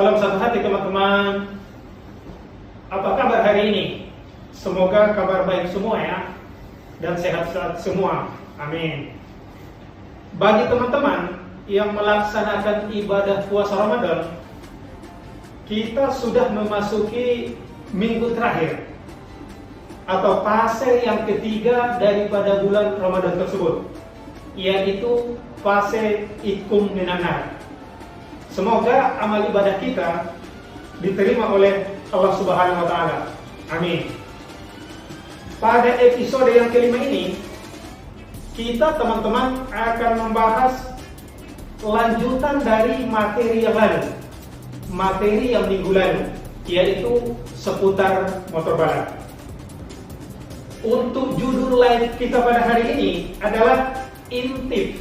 Salam satu hati teman-teman. Apa kabar hari ini? Semoga kabar baik semua ya, dan sehat-sehat semua. Amin. Bagi teman-teman yang melaksanakan ibadah puasa Ramadan, kita sudah memasuki minggu terakhir atau fase yang ketiga daripada bulan Ramadan tersebut, yaitu fase ikum minan nar. Semoga amal ibadah kita diterima oleh Allah Subhanahu wa Ta'ala. Amin. Pada episode yang kelima ini, kita teman-teman akan membahas lanjutan dari materi yang lalu, materi yang minggu lalu, yaitu seputar motor balap. Untuk judul live kita pada hari ini adalah intip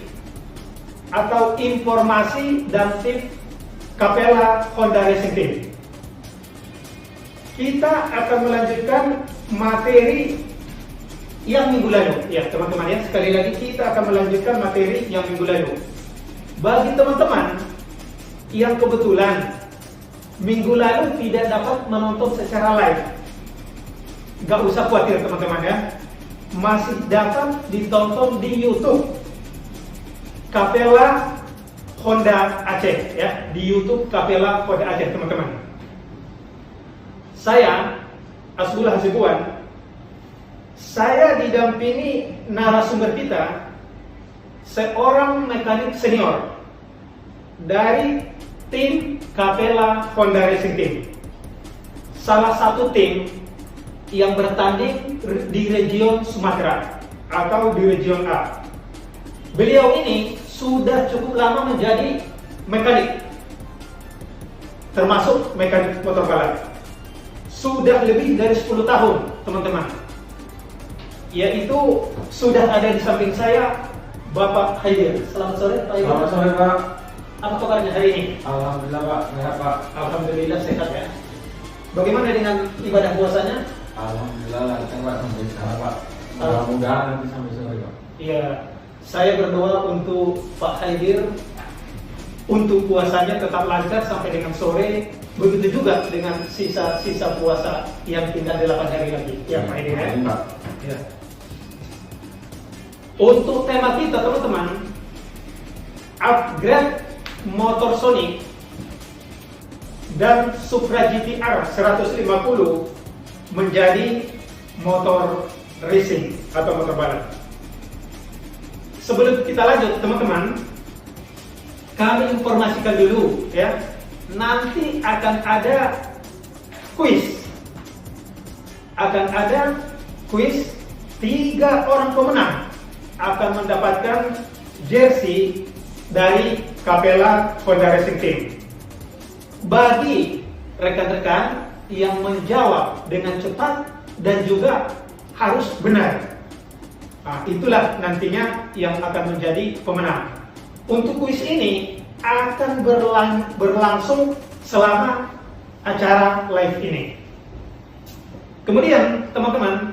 atau informasi dan tips Capella Honda Racing Team. Kita akan melanjutkan materi yang minggu lalu. Ya teman-teman ya, sekali lagi kita akan melanjutkan materi yang minggu lalu. Bagi teman-teman yang kebetulan minggu lalu tidak dapat menonton secara live, gak usah khawatir teman-teman ya, masih dapat ditonton di YouTube Capella Honda Aceh ya, di YouTube Capella Honda Aceh teman-teman. Saya Asbullah Hasibuan, saya didampingi narasumber kita, seorang mekanik senior dari tim Capella Honda Racing Team, salah satu tim yang bertanding di region Sumatera atau di region A. Beliau ini sudah cukup lama menjadi mekanik, termasuk mekanik motor balap. Sudah lebih dari 10 tahun teman-teman. Yaitu sudah ada di samping saya Bapak Haidir. Selamat sore Pak Haidir. Selamat sore Pak. Apa kabarnya hari ini? Alhamdulillah Pak, sehat Pak. Alhamdulillah sehat ya. Bagaimana dengan ibadah puasanya? Alhamdulillah lancar Pak sampai sekarang Pak. Mudah-mudahan nanti sampai sore Pak. Iya, saya berdoa untuk Pak Haidir untuk puasanya tetap lancar sampai dengan sore. Begitu juga dengan sisa-sisa puasa yang tinggal 8 hari lagi. Ya Pak Haidir ya. Pak. Ya. Untuk tema kita teman-teman, upgrade motor Sonic dan Supra GTR 150 menjadi motor racing atau motor balap. Sebelum kita lanjut teman-teman, kami informasikan dulu ya, nanti akan ada kuis. Akan ada kuis, 3 orang pemenang akan mendapatkan jersey dari Capella Honda Racing Team. Bagi rekan-rekan yang menjawab dengan cepat dan juga harus benar, nah, itulah nantinya yang akan menjadi pemenang. Untuk kuis ini akan berlangsung selama acara live ini. Kemudian teman-teman,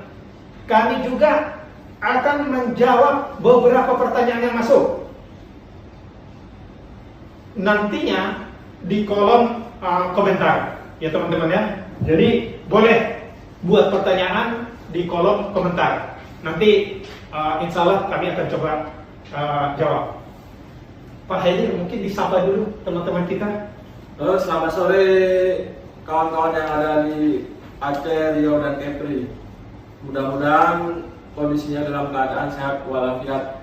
kami juga akan menjawab beberapa pertanyaan yang masuk nantinya di kolom komentar ya teman-teman ya. Jadi boleh buat pertanyaan di kolom komentar. Nanti insya Allah kami akan coba jawab. Pak Haidir mungkin disapa dulu teman-teman kita. Selamat sore kawan-kawan yang ada di Aceh, Riau dan Kepri. Mudah-mudahan kondisinya dalam keadaan sehat walafiat.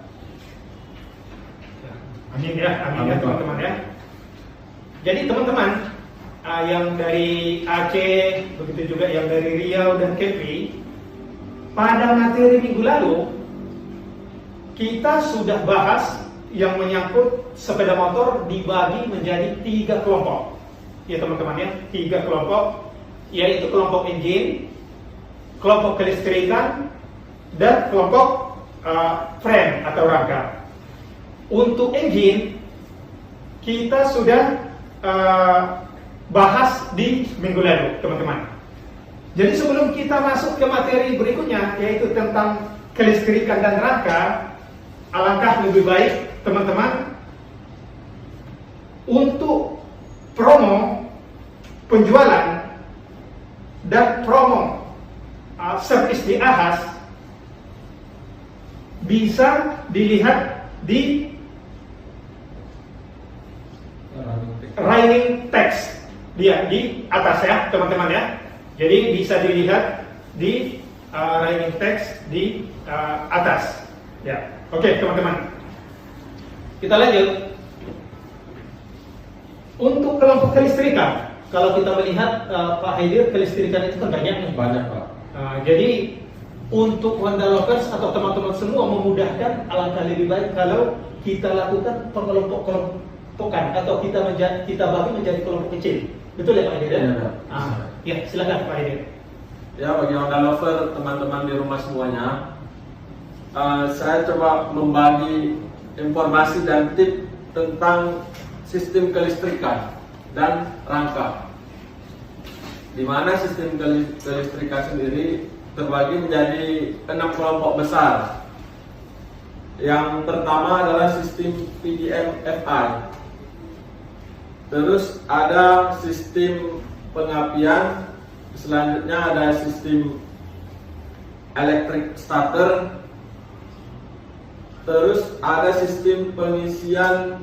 Amin ya, amin ya teman-teman ya. Jadi teman-teman yang dari Aceh, begitu juga yang dari Riau dan Kepri, pada materi minggu lalu kita sudah bahas yang menyangkut sepeda motor dibagi menjadi 3 kelompok. Ya teman-teman ya, 3 kelompok, yaitu kelompok engine, kelompok kelistrikan, dan kelompok frame atau rangka. Untuk engine kita sudah bahas di minggu lalu teman-teman. Jadi sebelum kita masuk ke materi berikutnya, yaitu tentang kelistrikan dan rangka, alangkah lebih baik teman-teman untuk promo penjualan dan promo servis di Ahas bisa dilihat di running text dia di atas ya teman-teman ya. Jadi bisa dilihat di running text di atas ya. Oke teman-teman, kita lanjut. Untuk kelompok kelistrikan, kalau kita melihat Pak Haidir, kelistrikan itu kan banyak nih. Banyak Pak. Jadi untuk Honda Lovers atau teman-teman semua memudahkan, alangkah lebih baik kalau kita lakukan pengelompok-kelompokan atau kita bagi menjadi kelompok kecil. Betul ya Pak Haidir? Ya, silakan Pak Haidir. Ya, bagi Honda Lover teman-teman di rumah semuanya, saya coba membagi informasi dan tip tentang sistem kelistrikan dan rangka. Di mana sistem kelistrikan sendiri terbagi menjadi 6 kelompok besar. Yang pertama adalah sistem PGM-FI. Terus ada sistem pengapian, selanjutnya ada sistem electric starter, terus ada sistem pengisian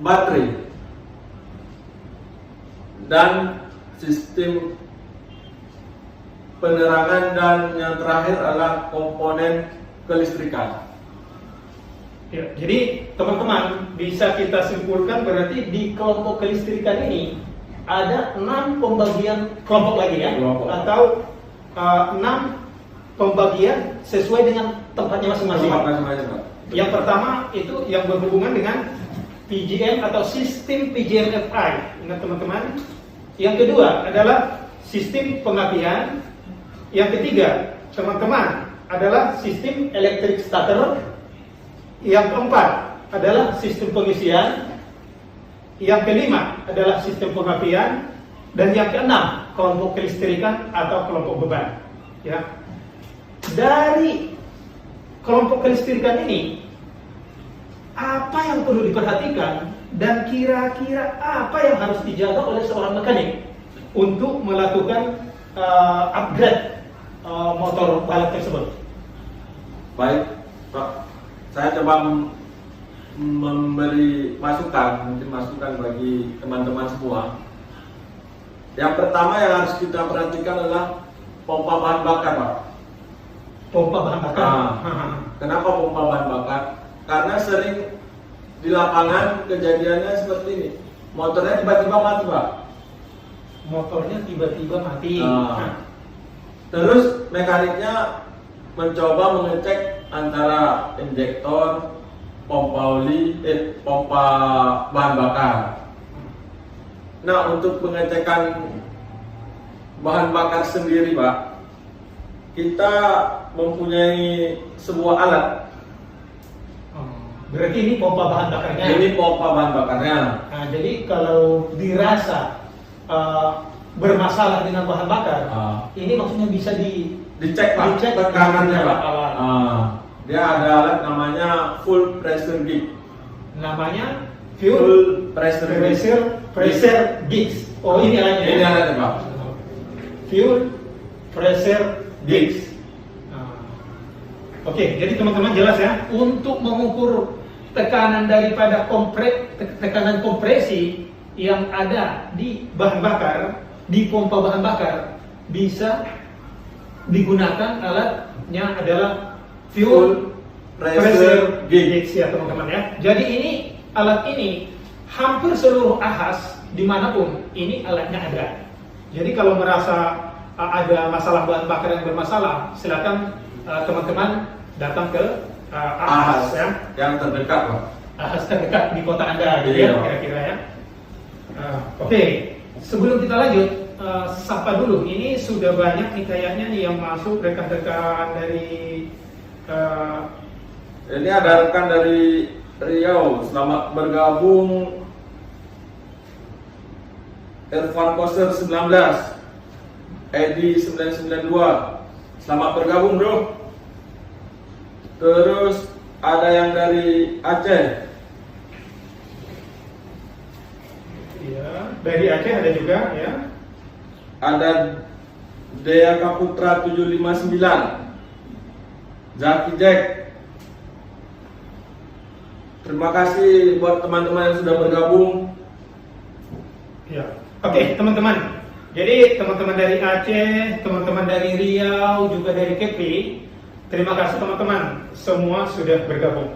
baterai, dan sistem penerangan, dan yang terakhir adalah komponen kelistrikan. Ya, jadi teman-teman bisa kita simpulkan berarti di kelompok kelistrikan ini ada 6 pembagian kelompok lagi ya, atau 6 pembagian sesuai dengan tempatnya masing-masing. Yang pertama itu yang berhubungan dengan PGM atau sistem PGM-FI. Ingat teman-teman. Yang kedua adalah sistem pengapian. Yang ketiga, teman-teman, adalah sistem electric starter. Yang keempat adalah sistem pengisian. Yang kelima adalah sistem pengapian. Dan yang keenam, kelompok kelistrikan atau kelompok beban. Ya. Dari kelompok kelistrikan ini, apa yang perlu diperhatikan dan kira-kira apa yang harus dijaga oleh seorang mekanik untuk melakukan upgrade motor balap tersebut? Baik, Pak. Saya coba memberi masukan, mungkin masukan bagi teman-teman semua. Yang pertama yang harus kita perhatikan adalah pompa bahan bakar, Pak. Pompa bahan bakar. Kenapa pompa bahan bakar? Karena sering di lapangan kejadiannya seperti ini. Motornya tiba-tiba mati, Pak. Motornya tiba-tiba mati. Terus mekaniknya mencoba mengecek antara injektor, pompa oli, pompa bahan bakar. Nah, untuk pengecekan bahan bakar sendiri, Pak, kita mempunyai sebuah alat. Berarti ini pompa bahan bakarnya. Ini pompa bahan bakarnya. Nah, jadi kalau dirasa bermasalah dengan bahan bakar, ini maksudnya bisa dicek, Pak, tekanannya, Pak. Dia ada alat namanya full pressure gauge. Namanya full pressure gauge. Oh, ini alatnya. Ini alatnya, Pak. Fuel pressure gauge. Oke, jadi teman-teman jelas ya, untuk mengukur tekanan daripada tekanan kompresi yang ada di bahan bakar, di pompa bahan bakar, bisa digunakan alatnya adalah fuel pressure gauge ya teman-teman ya. Jadi alat ini hampir seluruh Ahas dimanapun ini alatnya ada. Jadi kalau merasa ada masalah bahan bakar yang bermasalah, silakan teman-teman datang ke Ahas ya, yang terdekat, Pak. Ahas terdekat di kota Anda gitu ya, kira-kira ya. Oke, sebelum kita lanjut, sapa dulu. Ini sudah banyak nih kayaknya nih yang masuk, rekan-rekan dari ini ada rekan dari Riau, selamat bergabung. Irfan Koster 19, Edi 992, selamat bergabung, bro. Terus ada yang dari Aceh. Ya, dari Aceh ada juga ya. ada Dea Kaputra 759, Zaki Jack. Terima kasih buat teman-teman yang sudah bergabung. Ya. Oke, teman-teman. Jadi teman-teman dari Aceh, teman-teman dari Riau, juga dari Kepri, terima kasih teman-teman. Semua sudah bergabung.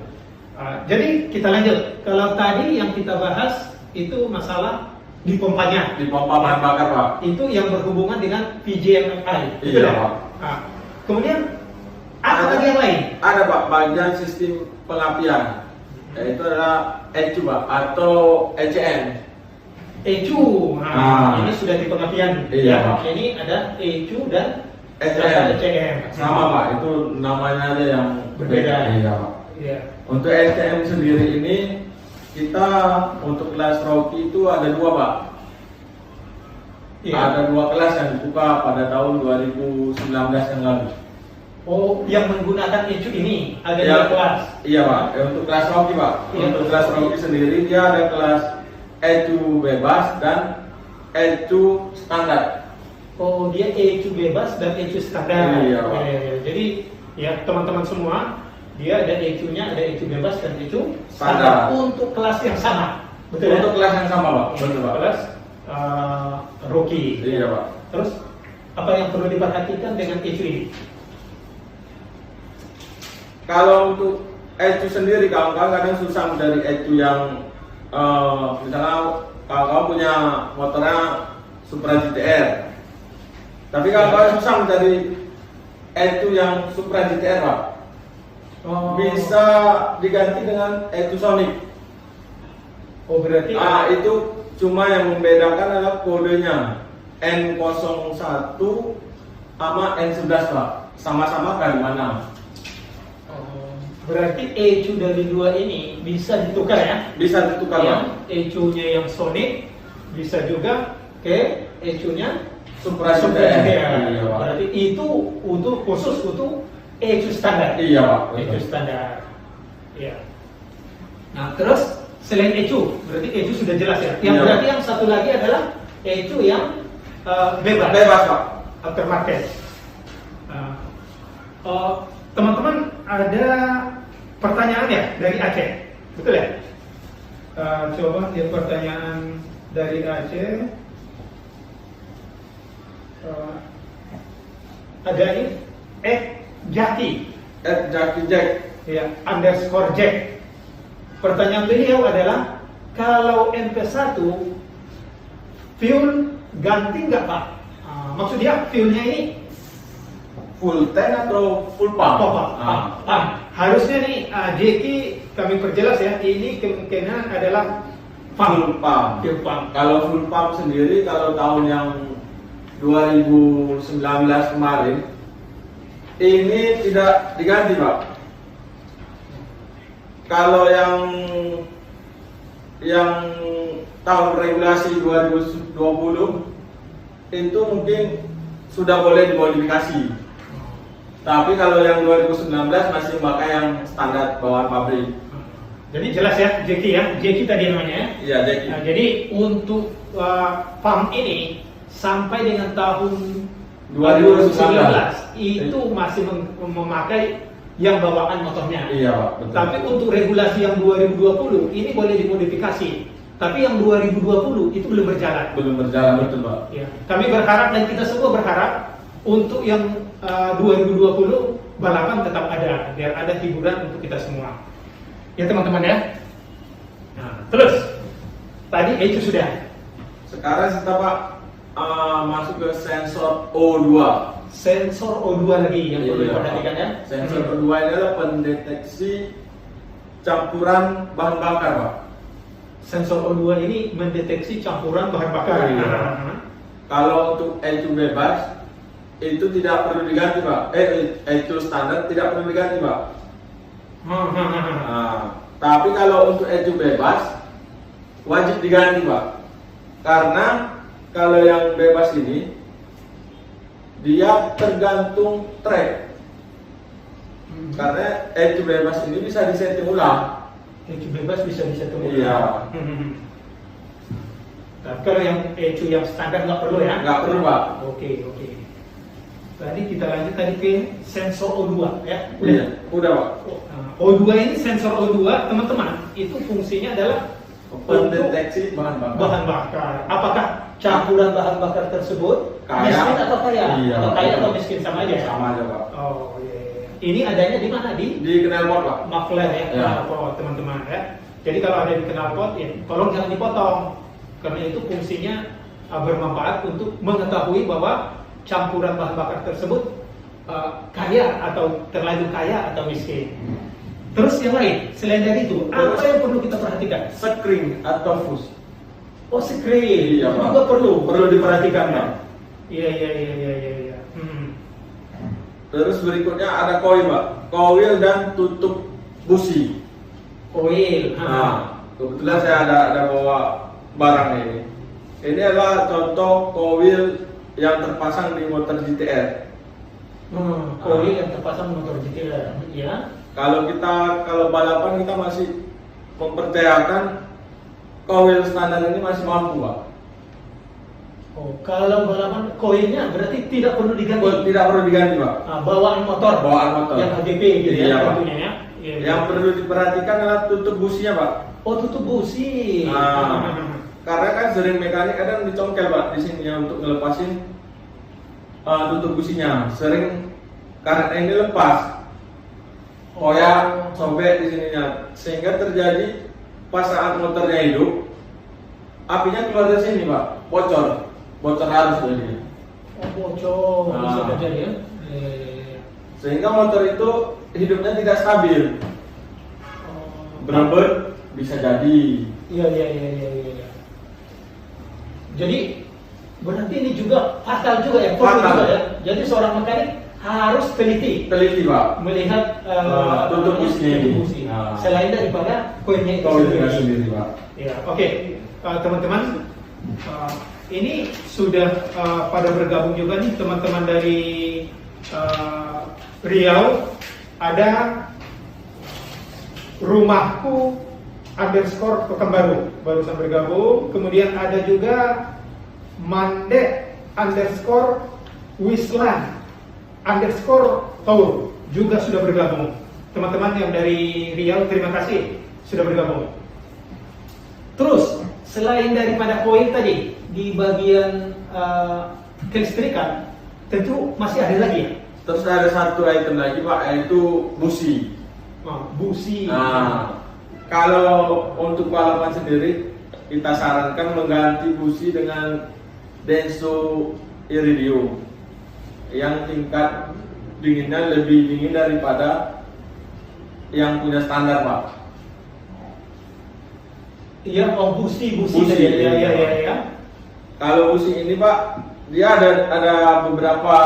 Jadi kita lanjut. Kalau tadi yang kita bahas itu masalah di pompanya. Di pompa bahan bakar, Pak. Itu yang berhubungan dengan PGMFI. Iya, ya? Pak. Kemudian apa lagi yang lain? Ada, Pak, bagian sistem pengapian. Yaitu adalah ECU, Pak, atau ECN. ECU. Ini sudah di pengapian. Iya, Ya, Pak. ini ada ECU dan ECN. ECM. Sama, Pak, itu namanya aja yang Berbeda. Iya, Pak. Iya. Untuk ECM sendiri ini kita untuk kelas Rocky itu ada dua, Pak. Iya. Ada dua kelas yang dibuka pada tahun 2019 yang lalu. Oh, yang menggunakan ECU ini ada Iya. dua kelas. Iya, Pak. Untuk kelas Rocky, Pak. Iya. Untuk kelas Rocky sendiri dia ada kelas ECU bebas dan ECU standar. Oh, dia ECU bebas dan ECU standar. Iya, Pak. Jadi ya teman-teman semua, dia ada ECU-nya, ada ECU bebas dan ECU Standar. standar untuk kelas yang sama. Betul Untuk ya? kelas yang sama, Pak. Betul, Pak. Kelas Rocky. Iya, Pak. Terus apa yang perlu diperhatikan dengan ECU ini? Kalau untuk ECU sendiri, kawan-kawan kadang susah dari ECU yang misalnya kawan-kawan punya motornya Supra GTR, tapi kawan-kawan susah mencari ECU yang Supra GTR, Pak. Oh, Bisa diganti dengan ECU Sonic. Oh, berarti Itu cuma yang membedakan adalah kodenya N01 sama N11, Pak. Sama-sama kali mana. berarti ECU dari dua ini bisa ditukar ya? Bisa ditukar, Pak. Yang ECU-nya yang Sonic bisa juga ke ECU-nya Supra Supra GTR. GTR. Iya, Pak. Berarti itu untuk khusus untuk ECU standar. Iya, Pak. ECU Betul. standar. Iya. Nah, terus selain ECU, berarti ECU sudah jelas ya. Yang Iya. berarti yang satu lagi adalah ECU yang bebas. Bebas, Pak. Aftermarket. Teman-teman ada pertanyaan ya dari Aceh, betul ya? Coba lihat pertanyaan dari Aceh. Ada ini Jaki, Jaki Jack. ya, underscore Jack. Pertanyaan beliau adalah kalau MP1 fuel ganti nggak Pak? Maksudnya fuelnya ini Full tank atau full pump? Harusnya nih Jeki kami perjelas ya, ini kemungkinan adalah Full pump. fuel pump. Kalau full pump sendiri, kalau tahun yang 2019 kemarin, ini tidak diganti, Pak. Kalau yang tahun regulasi 2020 itu mungkin sudah boleh dimodifikasi. Tapi kalau yang 2019 masih pakai yang standar bawaan pabrik. Jadi jelas ya, Jeki ya, Jeki tadi namanya ya. Iya, Jeki. Nah, jadi untuk pump ini sampai dengan tahun 2019 itu masih memakai yang bawaan motornya. Iya, Pak. Betul. Tapi untuk regulasi yang 2020 ini boleh dimodifikasi. Tapi yang 2020 itu belum berjalan. Belum berjalan, betul, Pak. Ya, kami berharap dan kita semua berharap untuk yang 2020 balapan tetap ada, biar ada hiburan untuk kita semua. Ya teman-teman ya. Nah, terus tadi ECU sudah. Sekarang kita, Pak, masuk ke sensor O2. Sensor O2 lagi yang perlu Iya, diperhatikan ya. Sensor O2 ini adalah pendeteksi campuran bahan bakar, Pak. Sensor O2 ini mendeteksi campuran bahan bakar. Iya. Kalau untuk ECU bebas itu tidak perlu diganti, Pak. ECU standar tidak perlu diganti, Pak. Tapi kalau untuk ECU bebas wajib diganti, Pak. Karena kalau yang bebas ini dia tergantung track. Karena ECU bebas ini bisa disetting ulang. ECU bebas bisa disetting ulang. Iya. Tapi kalau yang ECU yang standar nggak perlu ya? Nggak perlu Pak. Oke. Tadi kita lanjut tadi ke sensor O2 ya. Iya, udah Pak. O2 ini sensor O2 teman-teman itu fungsinya adalah Pendeteksi bahan bakar. bahan bakar. Apakah campuran bahan bakar tersebut Kaya. miskin atau kaya? Iya, Atau kaya betul. atau miskin sama aja? Sama aja Pak. Oh iya. Ini adanya di mana? Di Knalpot Pak. muffler ya, Ya. knalpot teman-teman ya. Jadi kalau ada di knalpot ya, tolong jangan dipotong karena itu fungsinya bermanfaat untuk mengetahui bahwa campuran bahan bakar tersebut kaya atau terlalu kaya atau miskin. Terus yang lain selain dari itu apa yang perlu kita perhatikan? Screen atau fuse. Oh screen Iya, itu Pak. juga perlu diperhatikan Iya. Pak. Iya. Terus berikutnya ada koil Pak. Koil dan tutup busi. Koil. Nah, kebetulan saya ada bawa barang ini. Ini adalah contoh koil yang terpasang di motor GTR. Koil yang terpasang motor GTR. Ya. Kalau balapan kita masih mempercayakan koil standar ini masih mampu Pak. Oh, kalau balapan koilnya berarti tidak perlu diganti. Tidak perlu diganti Pak. Bawaan motor. Bawaan motor. Yang HGP gitu Iya, ya Pak. tentunya ya. Iya. Yang perlu diperhatikan adalah tutup businya Pak. Oh, tutup busi. Karena kan sering mekanik kadang dicongkel Pak di sini ya untuk ngelepasin tutup businya. Sering karet ini lepas. Koyak, sobek di sininya, sehingga terjadi pas saat motornya hidup, apinya keluar dari sini Pak, bocor arus jadi. Oh, bocor bisa terjadi ya. Sehingga motor itu hidupnya tidak stabil, berebut bisa jadi. Iya. Jadi berarti ini juga fatal juga ya, perlu Fatal. juga ya. Jadi seorang mekanik harus teliti Pak, melihat tutup businya ini. busi. Selain daripada koilnya itu Koilnya sendiri Pak. Ya, oke. Teman-teman, ini sudah pada bergabung juga nih teman-teman dari Riau. Ada rumahku _ Pekanbaru barusan bergabung. Kemudian ada juga Mande _ Wislan _ Tour juga sudah bergabung. Teman-teman yang dari Riau, terima kasih sudah bergabung. Terus selain daripada koil tadi di bagian kelistrikan, tentu masih ada lagi ya? Terus ada satu item lagi Pak, yaitu busi. Busi. Nah, kalau untuk balapan sendiri kita sarankan mengganti busi dengan Denso Iridium yang tingkat dinginnya lebih dingin daripada yang punya standar Pak. Iya, busi. Busi, Ya. Kalau busi ini Pak, dia ada beberapa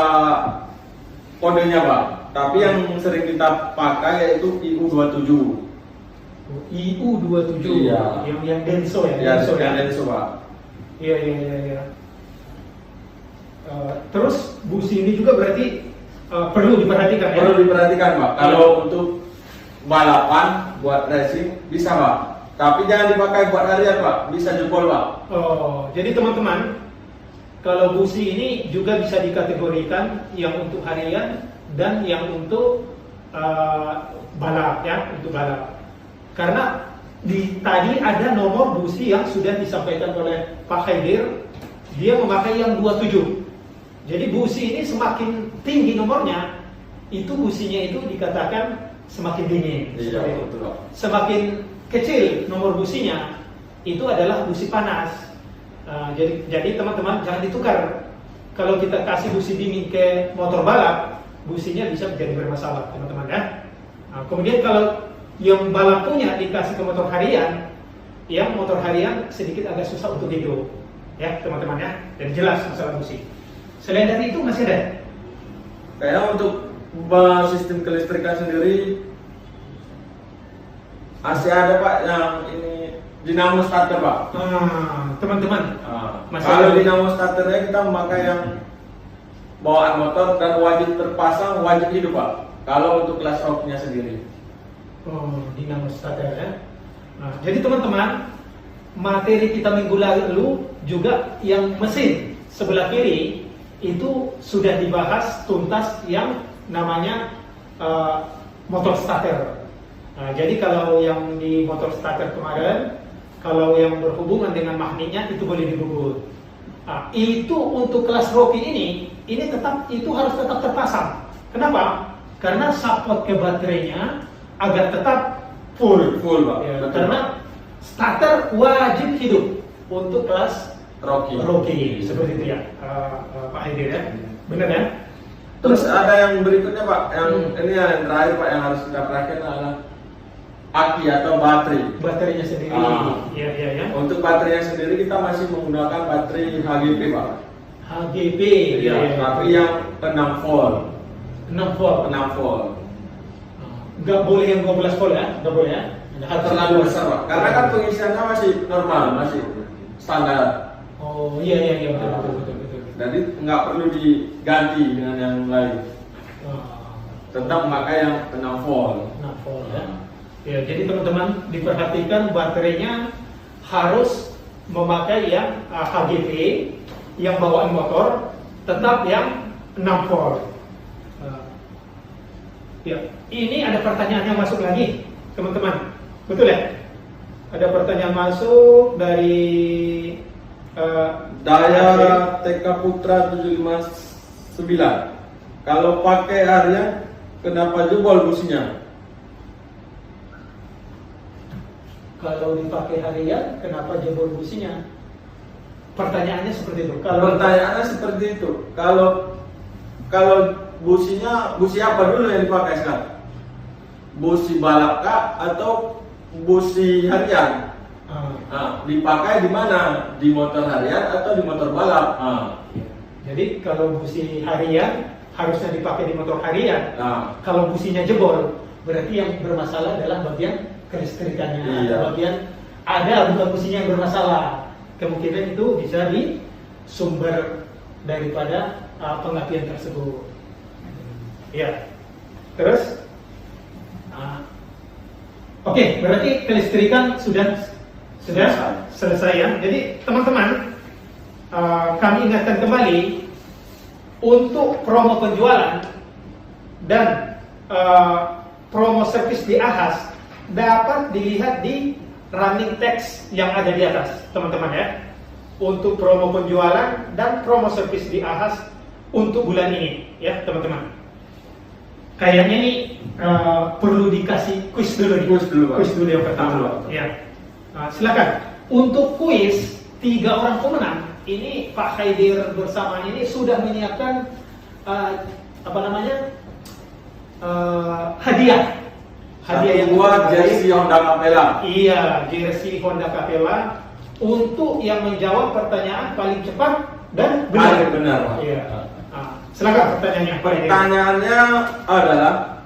kodenya Pak. Tapi yang sering kita pakai yaitu IU27. IU27. Iya. Yang Denso ya. Ya, Denso Pak. Iya. Terus busi ini juga berarti perlu diperhatikan ya? Perlu diperhatikan Pak. Kalau untuk balapan buat racing bisa Pak. Tapi jangan dipakai buat harian Pak, bisa jebol Pak. Oh, jadi teman-teman, kalau busi ini juga bisa dikategorikan yang untuk harian dan yang untuk balap ya, untuk balap. Karena tadi ada nomor busi yang sudah disampaikan oleh Pak Haidir, dia memakai yang 27. Jadi busi ini semakin tinggi nomornya, itu businya itu dikatakan semakin dingin. Iya, Seperti itu. betul Pak. Semakin kecil nomor businya, itu adalah busi panas. Jadi teman-teman jangan ditukar. Kalau kita kasih busi dingin ke motor balap, businya bisa menjadi bermasalah, teman-teman ya. Kemudian kalau yang balap punya dikasih ke motor harian, yang motor harian sedikit agak susah untuk hidup, ya teman-teman ya. Dan jelas masalah busi. Selain dari itu masih ada. Kayaknya untuk sistem kelistrikan sendiri masih ada Pak yang ini dinamo starter Pak. Teman-teman, masih Kalau ada. dinamo starternya kita memakai yang bawaan motor dan wajib terpasang, wajib hidup Pak. Kalau untuk kelas rocknya sendiri. Dinamo starter ya. Jadi teman-teman, materi kita minggu lalu juga yang mesin sebelah kiri itu sudah dibahas tuntas yang namanya motor starter. Nah, jadi kalau yang di motor starter kemarin, kalau yang berhubungan dengan magnetnya itu boleh dibubut. Nah, itu untuk kelas Rocky ini tetap itu harus tetap terpasang. Kenapa? Karena support ke baterainya agar tetap full, Pak. ya, Betul, karena starter wajib hidup untuk kelas Rocky. seperti itu ya, Pak Haidir ya, benar ya? Terus ada yang berikutnya Pak, yang ini yang terakhir Pak yang harus kita perhatikan adalah aki atau Baterainya sendiri. Ya. Untuk baterainya sendiri kita masih menggunakan baterai HGP Pak. HGP, Ya, tapi yang 6 volt. 6 volt. 6 volt. Nggak boleh yang 12 volt ya, nggak boleh ya. Harus Terlalu besar Pak, karena kan pengisiannya masih normal, masih standar. Oh iya betul. Jadi nggak perlu diganti dengan yang lain. Tetap memakai yang 6 volt. 6 volt ya. Ya, jadi teman-teman diperhatikan baterainya harus memakai yang HGP, yang bawaan motor tetap yang 6 volt. Ya, ini ada pertanyaan yang masuk lagi, teman-teman. Betul ya? Ada pertanyaan masuk dari Daya TK Putra 759. Kalau pakai harian, kenapa jebol businya? Kalau dipakai harian, kenapa jebol businya? Pertanyaannya seperti itu. Pertanyaannya seperti itu. Kalau businya, busi apa dulu yang dipakai sekarang? Busi balap kah atau busi harian? Nah, dipakai di mana? Di motor harian atau di motor balap? Jadi kalau busi harian harusnya dipakai di motor harian. Nah, Kalau businya jebol, berarti yang bermasalah adalah bagian kelistrikannya. Iya. Bagian ada bukan businya yang bermasalah. Kemungkinan itu bisa di sumber daripada pengapian tersebut. Ya. Terus, oke, berarti kelistrikan sudah selesai ya. Jadi teman-teman, kami ingatkan kembali untuk promo penjualan dan promo servis di Ahas dapat dilihat di running text yang ada di atas, teman-teman ya. Untuk promo penjualan dan promo servis di Ahas untuk bulan ini ya, teman-teman. Kayaknya ini perlu dikasih quiz dulu nih. Quiz dulu yang pertama. Ya. Silakan. Untuk kuis 3 orang pemenang ini Pak Haidir bersama ini sudah menyiapkan hadiah yang buat jersey Honda Capella. Iya, jersey Honda Capella untuk yang menjawab pertanyaan paling cepat dan benar. Benar. Iya. Silakan pertanyaannya. Pertanyaannya adalah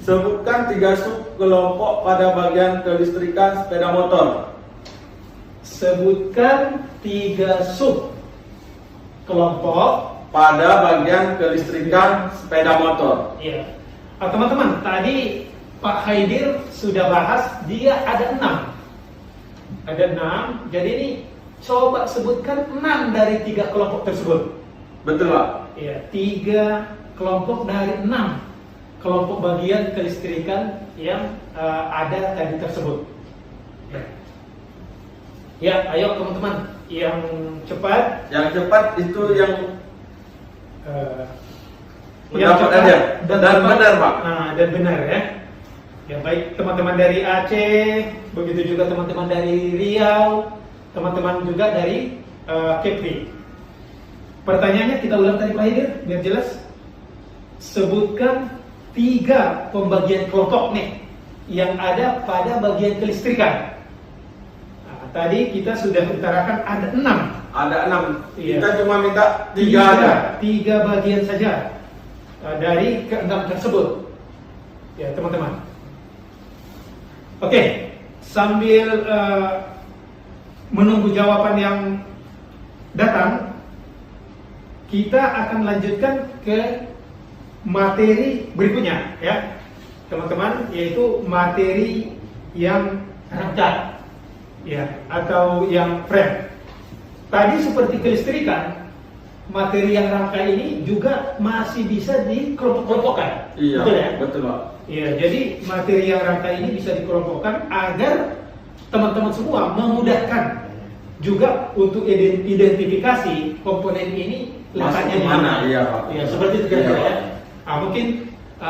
sebutkan 3 sub kelompok pada bagian kelistrikan sepeda motor. Sebutkan 3 sub kelompok pada bagian kelistrikan sepeda motor. Iya. Teman-teman, tadi Pak Haidir sudah bahas dia ada 6. Ada 6. Jadi ini coba sebutkan 6 dari 3 kelompok tersebut. Betul Pak? Iya, 3 kelompok dari 6 kelompok bagian kelistrikan yang ada tadi tersebut. Ya, ayo teman-teman yang cepat. Yang cepat itu yang cepat hadiah dan benar Pak. Dan benar ya. Ya baik teman-teman dari Aceh, begitu juga teman-teman dari Riau, teman-teman juga dari Kepri. Pertanyaannya kita ulang tadi Pak Haidir biar jelas. Sebutkan 3 pembagian kelompok nih yang ada pada bagian kelistrikan. Tadi kita sudah utarakan ada 6. Ada 6. Iya. Kita cuma minta 3 aja. 3 bagian saja dari ke-6 tersebut. Ya teman-teman. Oke, sambil menunggu jawaban yang datang, kita akan lanjutkan ke materi berikutnya ya teman-teman, yaitu materi yang rangka ya atau yang frame. tadi seperti kelistrikan, materi yang rangka ini juga masih bisa dikelompok-kelompokkan. Iya, Betul ya? betul Pak. Iya, jadi materi yang rangka ini bisa dikelompokkan agar teman-teman semua memudahkan juga untuk identifikasi komponen ini letaknya di mana. Iya, Pak. Ya, seperti itu kira-kira Iya, ya. Mungkin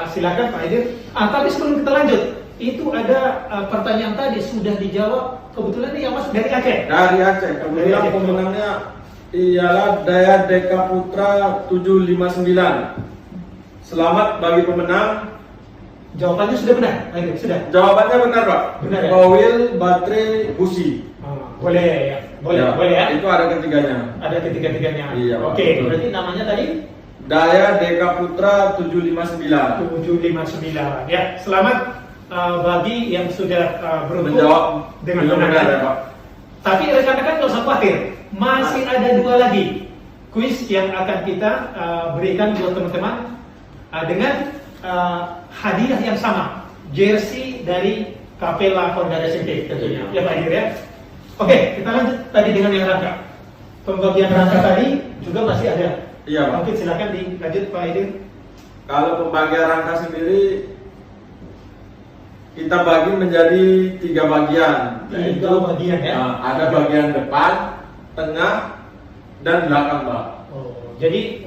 silakan Pak Aidir. Tapi sebelum kita lanjut, itu ada pertanyaan tadi sudah dijawab. Kebetulan ini yang masuk dari Aceh. Dari Aceh. Kemudian Aceh. pemenangnya ialah Daya Deka Putra 759. Selamat bagi pemenang. Jawabannya sudah benar, Aidir, sudah. Jawabannya benar Pak. Benar ya? Kowil Baterai Busi. Boleh ya, boleh ya. Itu ada ketiganya. Ada ketiga-tiganya. Iya, Pak, Oke, betul. berarti namanya tadi Daya Deka Putra 759. 759. Ya, selamat bagi yang sudah beruntung Menjawab dengan belum benar. benar ya Pak. Tapi rekan-rekan nggak usah khawatir, masih ada 2 lagi kuis yang akan kita berikan buat teman-teman dengan hadiah yang sama, jersey dari Capella Honda Racing Team tentunya. Ya Pak Aidir ya. Oke, kita lanjut tadi dengan yang rangka. Pembagian rangka tadi juga masih ada. Iya Pak. Mungkin silakan dilanjut Pak Aidir. Kalau pembagian rangka sendiri kita bagi menjadi 3 bagian. 3 bagian ya. Ada bagian depan, tengah, dan belakang Pak. Jadi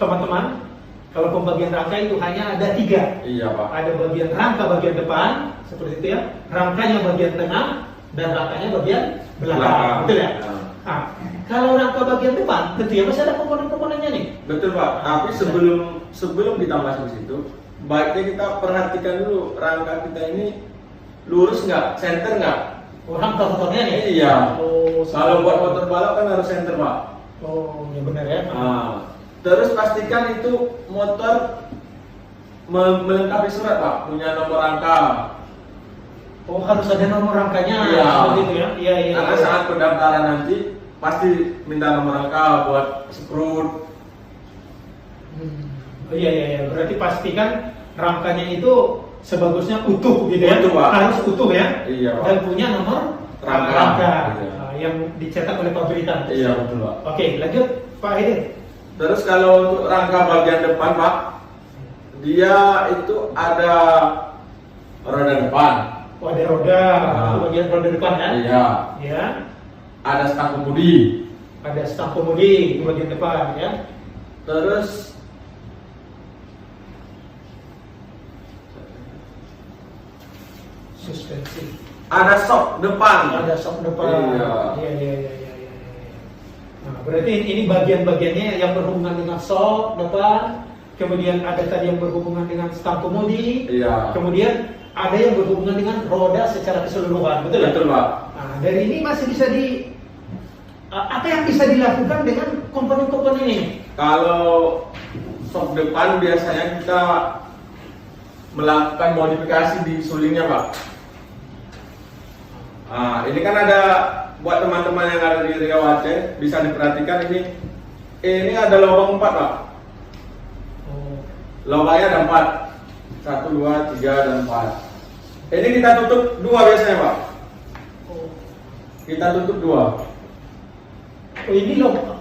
teman-teman, kalau pembagian rangka itu hanya ada 3. Iya Pak. Ada bagian rangka bagian depan, seperti itu ya. Rangkanya bagian tengah dan rangkanya bagian belakang. Betul ya? Nah, kalau rangka bagian depan, tentu ya masih ada komponen-komponennya nih. Betul Pak. Tapi sebelum kita masuk ke situ, baiknya kita perhatikan dulu rangka kita ini lurus nggak, center nggak. Rangka motornya nih. Iya. Oh, Kalau buat motor balap kan harus center Pak. Oh, ya benar ya. Terus pastikan itu motor melengkapi surat Pak, punya nomor rangka. Oh, harus ada nomor rangkanya. Iya. Seperti itu ya. Iya, iya. Karena saat pendaftaran nanti pasti minta nomor rangka buat sprut. Oh, iya. Berarti pastikan rangkanya itu sebagusnya utuh gitu ya. Utuh, Pak. Harus utuh ya. Iya Pak. Dan punya nomor Rangka. Iya. yang dicetak oleh pabrikan. Iya betul Pak. Oke, lanjut Pak Aidir. Terus kalau untuk rangka bagian depan Pak, dia itu ada roda depan. Oh, ada roda, itu bagian roda depan kan? Iya. Ya. Ada stang kemudi. Ada stang kemudi di bagian depan ya. Terus Suspensi. ada sok depan. Ada sok depan. Iya. Nah, berarti ini bagian-bagiannya yang berhubungan dengan sok depan, kemudian ada tadi yang berhubungan dengan stang kemudi, Iya. kemudian ada yang berhubungan dengan roda secara keseluruhan, betul ya? Betul Pak. Nah, dari ini masih bisa apa yang bisa dilakukan dengan komponen-komponen ini? Kalau sok depan biasanya kita melakukan modifikasi di sulingnya Pak. Ini kan ada buat teman-teman yang ada di Riau Aceh bisa diperhatikan ini ada lubang 4 Pak. Lubangnya ada 4. 1, 2, 3 dan 4. Ini kita tutup 2 biasanya Pak. Kita tutup 2. Oh,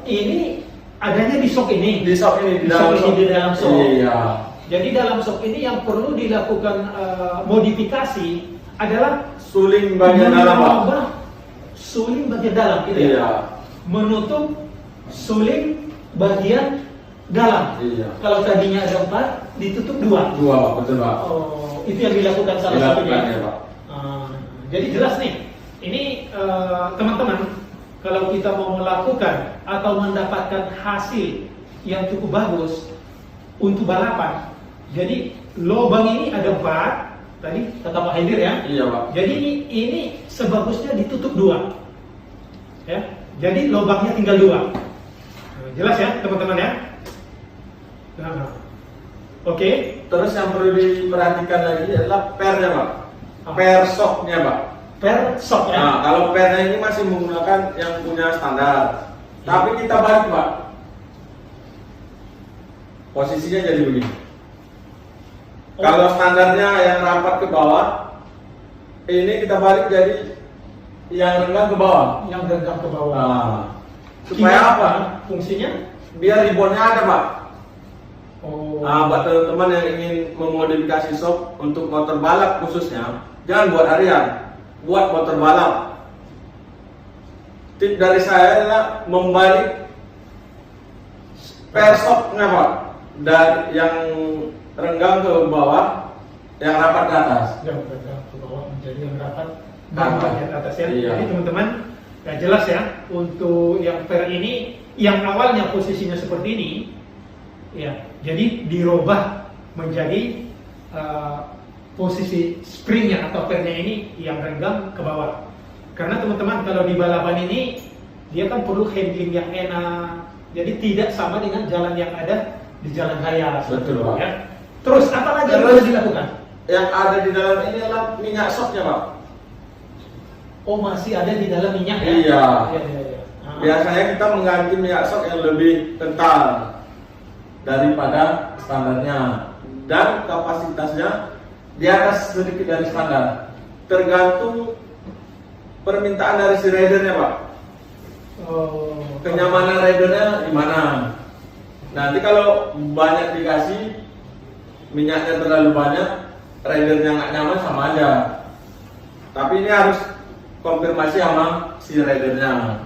ini adanya di sok ini. Di sok ini Di sok ini, di dalam sok. Iya. Jadi dalam sok ini yang perlu dilakukan modifikasi adalah Suling bagian dalam Pak. menambah suling bagian dalam gitu ya. Iya. Menutup suling bagian dalam. Iya. Kalau tadinya ada 4, ditutup 2. 2 Pak, betul Pak. Oh, itu yang dilakukan salah Dilakukan satunya. ya Pak. Jadi jelas nih, ini teman-teman, kalau kita mau melakukan atau mendapatkan hasil yang cukup bagus untuk balapan, jadi lubang ini ada 4, tadi kata Pak Haidir ya. Iya Pak. Jadi ini sebagusnya ditutup 2, ya. Jadi lubangnya tinggal 2. Jelas ya teman-teman ya. Nah, oke. Terus yang perlu diperhatikan lagi adalah pernya Pak. Per soknya Pak. Per sok ya. Nah, kalau pernya ini masih menggunakan yang punya standar. Tapi kita balik Pak. Posisinya jadi begini. Oh. Kalau standarnya yang rapat ke bawah, ini kita balik jadi yang renggang ke bawah. Yang renggang ke bawah. Nah, supaya Kipas, apa? Fungsinya? Biar ribonnya ada, Pak. Oh. Nah, buat teman-teman yang ingin memodifikasi shock untuk motor balap khususnya, jangan buat harian, buat motor balap. Tip dari saya adalah membalik spare shocknya, Pak, dari yang renggang ke bawah, yang rapat ke atas. Yang renggang ke bawah menjadi yang rapat dan Rapat. bagian atas ya. Iya. Jadi teman-teman, ya jelas ya, untuk yang per ini, yang awalnya posisinya seperti ini, ya, jadi dirubah menjadi posisi springnya atau pernya ini yang renggang ke bawah. Karena teman-teman kalau di balapan ini dia kan perlu handling yang enak, jadi tidak sama dengan jalan yang ada di jalan raya. Betul, Pak. Ya. Terus apa lagi yang Terus harus dilakukan? Yang ada di dalam ini adalah minyak shocknya, Pak. Oh, masih ada di dalam minyak ya? Iya. Iya. Biasanya kita mengganti minyak shock yang lebih kental daripada standarnya, dan kapasitasnya di atas sedikit dari standar, tergantung permintaan dari si ridernya, Pak. Oh, Kenyamanan ridernya gimana. Nanti kalau banyak dikasih minyaknya terlalu banyak, ridernya nggak nyaman, sama aja. Tapi ini harus konfirmasi sama si ridernya.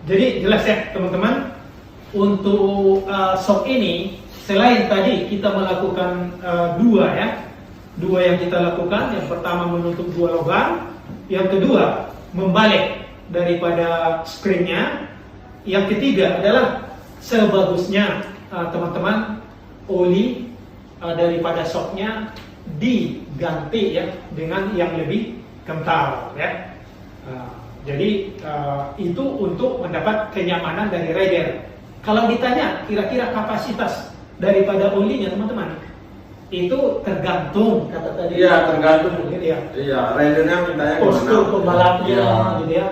Jadi jelas ya teman-teman, untuk shock ini selain tadi kita melakukan dua yang kita lakukan. Yang pertama menutup dua lubang, yang kedua membalik daripada springnya, yang ketiga adalah sebagusnya teman-teman oli daripada shocknya diganti ya dengan yang lebih kental ya. Jadi itu untuk mendapat kenyamanan dari rider. Kalau ditanya kira-kira kapasitas daripada olinya teman-teman, itu tergantung kata tadi. Iya, tergantung. Iya. Iya, ridernya mintanya Postur pembalapnya, Iya. gitu ya.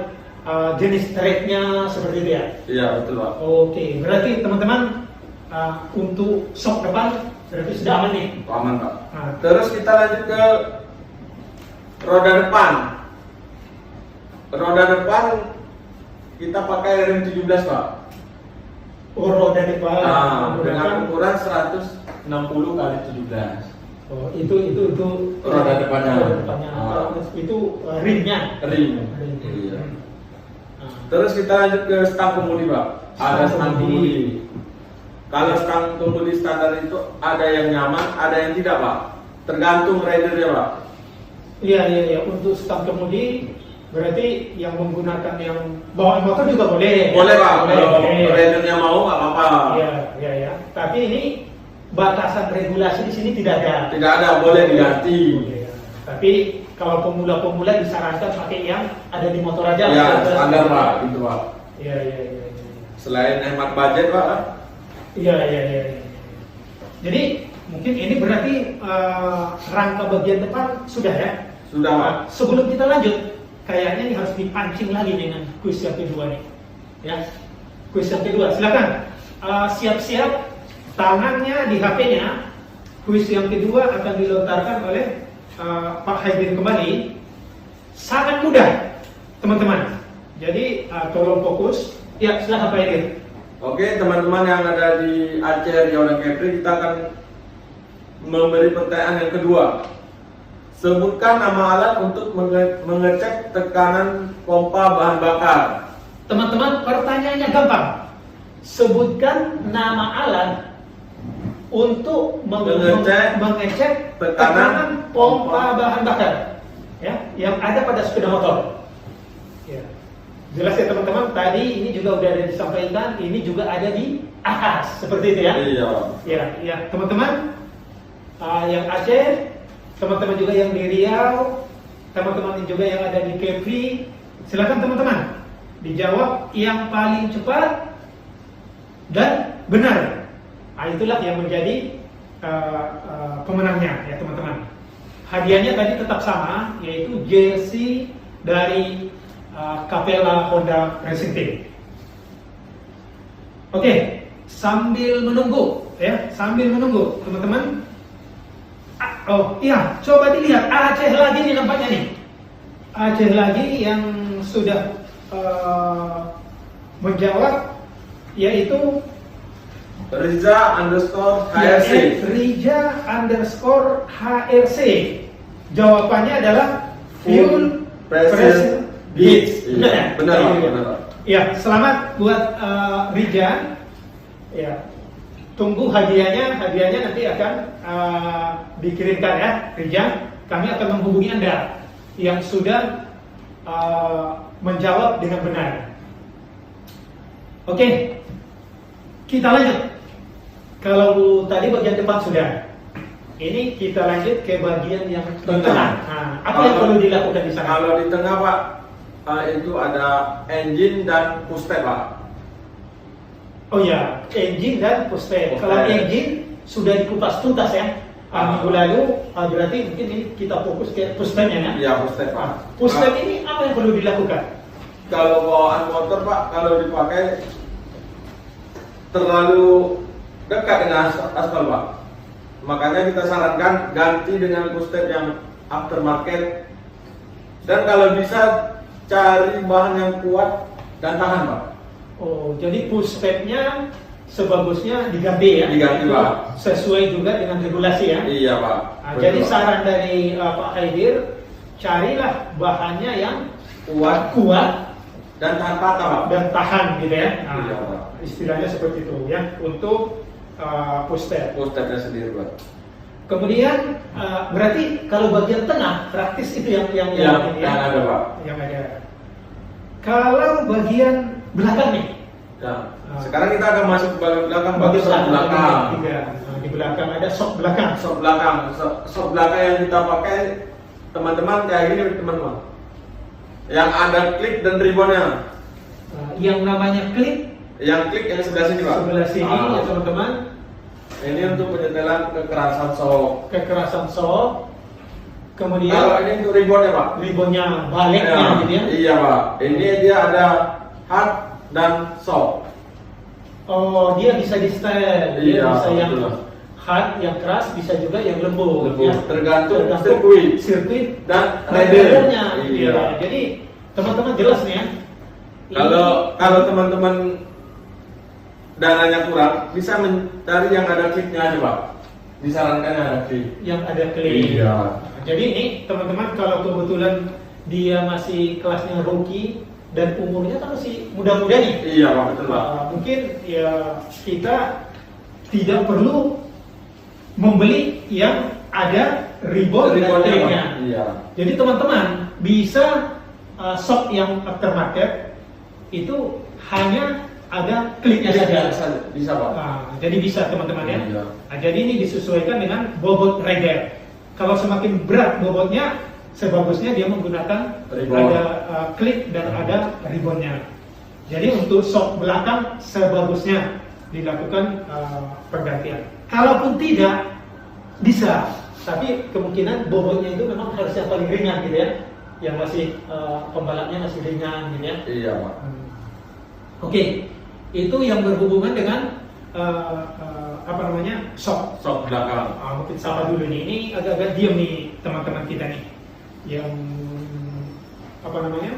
Jenis tracknya seperti itu ya. Iya, betul, Pak. Oke, berarti teman-teman untuk shock depan berarti sudah aman nih. Aman, Pak. Nah, Terus kita lanjut ke roda depan. Roda depan kita pakai rim 17, Pak. oh, roda depan. Nah, Roda dengan depan. ukuran 160 kali 17. Oh, itu Roda depannya. Roda depannya. Terus itu rimnya. Rim. Rim. Iya. Nah, Terus kita lanjut ke stang kemudi, Pak. Ada Stang stang kemudi. kemudi. Kalau stang kemudi standar itu ada yang nyaman, ada yang tidak, Pak. Tergantung ridernya, Pak. Iya. Untuk stang kemudi berarti yang menggunakan yang bawaan motor juga boleh. Boleh, Pak. Kalau Boleh. ridernya mau, nggak apa-apa. Iya. Tapi ini batasan regulasi di sini tidak ada. Tidak ada, boleh diganti. Boleh, ya. Tapi kalau pemula-pemula disarankan pakai yang ada di motor aja. Ya, standar, Pak. Gitu, Pak. Iya. Selain hemat budget, Pak. Iya. Jadi mungkin ini berarti rangka bagian depan sudah ya. Sudah, Pak. Sebelum kita lanjut, kayaknya ini harus dipancing lagi dengan kuis yang kedua nih. Ya, kuis yang kedua. Silakan siap-siap tangannya di HP-nya. Kuis yang kedua akan dilontarkan oleh Pak Haidin kembali. Sangat mudah, teman-teman. Jadi tolong fokus. Ya, silakan Pak Haidin. Oke, teman-teman yang ada di Aceh Riau dan Kepri, kita akan memberi pertanyaan yang kedua. Sebutkan nama alat untuk mengecek tekanan pompa bahan bakar. Teman-teman, pertanyaannya gampang. Sebutkan nama alat untuk mengecek tekanan pompa bahan bakar, ya, yang ada pada sepeda motor. Ya. Jelas ya teman-teman. Tadi ini juga sudah ada disampaikan. Ini juga ada di atas, seperti itu ya. Iya. Ya, teman-teman yang Aceh, teman-teman juga yang di Riau, teman-teman juga yang ada di Kepri, silakan teman-teman dijawab yang paling cepat dan benar. Itulah yang menjadi pemenangnya ya teman-teman. Hadiahnya tadi tetap sama, yaitu jersey dari Capella Honda Racing Team. Oke, sambil menunggu teman-teman. Oh iya, coba dilihat Aceh lagi nih nampaknya nih. Aceh lagi yang sudah menjawab, yaitu Riza_HRC. Riza_HRC. Jawabannya adalah fuel pressure gauge. Iya, benar, Pak, Ya. benar. Ya, selamat buat Riza. Ya, tunggu hadiahnya. Hadiahnya nanti akan dikirimkan ya, Riza. Kami akan menghubungi Anda yang sudah menjawab dengan benar. Oke, kita lanjut. Kalau tadi bagian depan sudah, ini kita lanjut ke bagian yang tengah. Nah, apa yang perlu dilakukan di sana? Kalau di tengah, Pak, itu ada engine dan push-step, Pak. Oh ya, engine dan push-step. Push-step. Kalau engine sudah dikupas tuntas ya. Minggu lalu, berarti mungkin ini kita fokus ke push-stepnya ya. Iya, push-step, Pak. Push-step ini apa yang perlu dilakukan? Kalau bawaan motor, Pak, kalau dipakai terlalu dekat dengan aspal, Pak. Makanya kita sarankan ganti dengan push-step yang aftermarket. Dan kalau bisa cari bahan yang kuat dan tahan, Pak. Oh, jadi push-stepnya sebagusnya diganti ya? Diganti, Itu Pak. sesuai juga dengan regulasi ya? Iya, Pak. Nah, Betul, jadi Pak. saran dari Pak Haidir, carilah bahannya yang kuat dan tahan patah, Pak. dan tahan gitu ya. Nah, Iya, Pak. istilahnya seperti itu ya untuk push-step. Push-stepnya sendiri, Pak. Kemudian berarti kalau bagian tengah praktis itu yang ini ya? Yang ada, Pak. Yang ada. Kalau bagian belakang nih, Nah, sekarang kita akan masuk ke bagian belakang, Pak. bagian Sok belakang. tiga. Nah, di belakang ada sok belakang. Sok belakang. Sok belakang yang kita pakai, teman-teman, kayak gini, teman-teman. Yang ada klik dan ribbonnya. Yang namanya klik Yang klik yang sebelah sini, Pak. sebelah sini ya teman-teman. Ini untuk penyetelan kekerasan sok. Kekerasan sok. Kemudian Kalau ini untuk ribbonnya, Pak. ribbonnya baliknya gitu ya. Iya, Pak. Ini dia ada hard dan soft. Oh, dia bisa di style. Dia Iya, bisa yang betul. hard, yang keras, bisa juga yang lembut. Lembut. Ya. Tergantung sirkuit. Sirkuit Dan ridernya. Iya. Iya. Jadi teman-teman jelas nih ya. Kalau teman-teman dananya kurang, bisa mencari yang ada kliknya aja, Pak. Disarankan yang ada klik. Yang ada klik. Iya. Jadi ini teman-teman kalau kebetulan dia masih kelasnya rookie dan umurnya kan masih muda-muda nih. Iya, Pak, betul, Pak. Mungkin ya kita tidak perlu membeli yang ada ribbon dan Ribbonnya, kliknya. Pak. Iya. Jadi teman-teman bisa shop yang aftermarket itu hanya ada kliknya saja. Bisa, Pak. Nah, jadi bisa teman-teman ya. Iya. Nah, jadi ini disesuaikan dengan bobot rider. Kalau semakin berat bobotnya, sebagusnya dia menggunakan Ribbon. ada klik dan ada ribbonnya. Jadi untuk shock belakang sebagusnya dilakukan pergantian. Kalaupun tidak bisa, tapi kemungkinan bobotnya itu memang harus yang paling ringan gitu ya, yang masih pembalapnya masih ringan gitu ya. Iya, Pak. Oke, itu yang berhubungan dengan apa namanya shock. Sok belakang. Mungkin sapa dulu nih, ini agak-agak diam nih teman-teman kita nih, yang apa namanya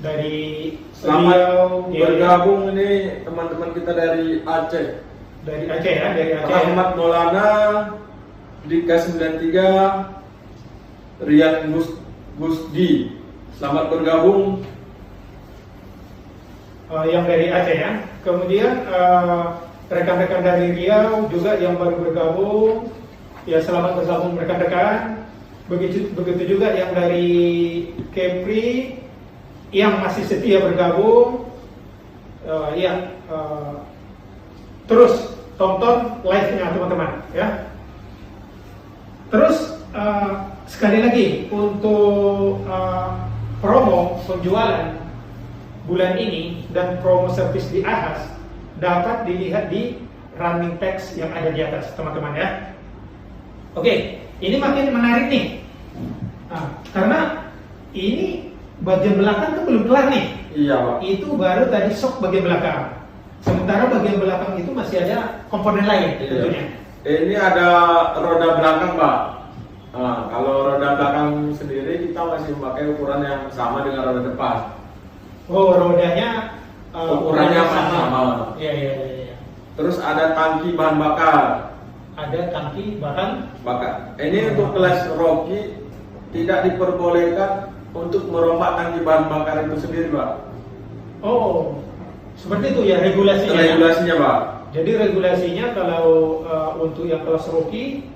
dari Selamat Riau, ya, bergabung ini teman-teman kita dari Aceh. dari Aceh ya, dari Aceh. Rahmat Maulana, Dika 93, Rian Gusdi. Selamat bergabung. Yang dari Aceh ya. Kemudian rekan-rekan dari Riau juga yang baru bergabung, ya selamat bergabung rekan-rekan. Begitu juga yang dari Kepri yang masih setia bergabung. Terus tonton live-nya teman-teman ya. Terus sekali lagi untuk promo penjualan bulan ini dan promo servis di Ahas dapat dilihat di running text yang ada di atas teman-teman ya. Oke, ini makin menarik nih. Karena ini bagian belakang tuh belum kelar nih. Iya, Pak. Itu baru tadi shock bagian belakang. Sementara bagian belakang itu masih ada komponen lain tentunya. Ini ada roda belakang, Pak. Kalau roda belakang sendiri kita masih memakai ukuran yang sama dengan roda depan. Oh, rodanya ukurannya sama. Iya, iya, iya. Ya. Terus ada tangki bahan bakar. Ada tangki bahan Bakar. Ini untuk kelas Rocky tidak diperbolehkan untuk merombak tangki bahan bakar itu sendiri, Pak. Oh, seperti itu ya regulasinya. Regulasinya, Pak. Jadi regulasinya kalau untuk yang kelas Rocky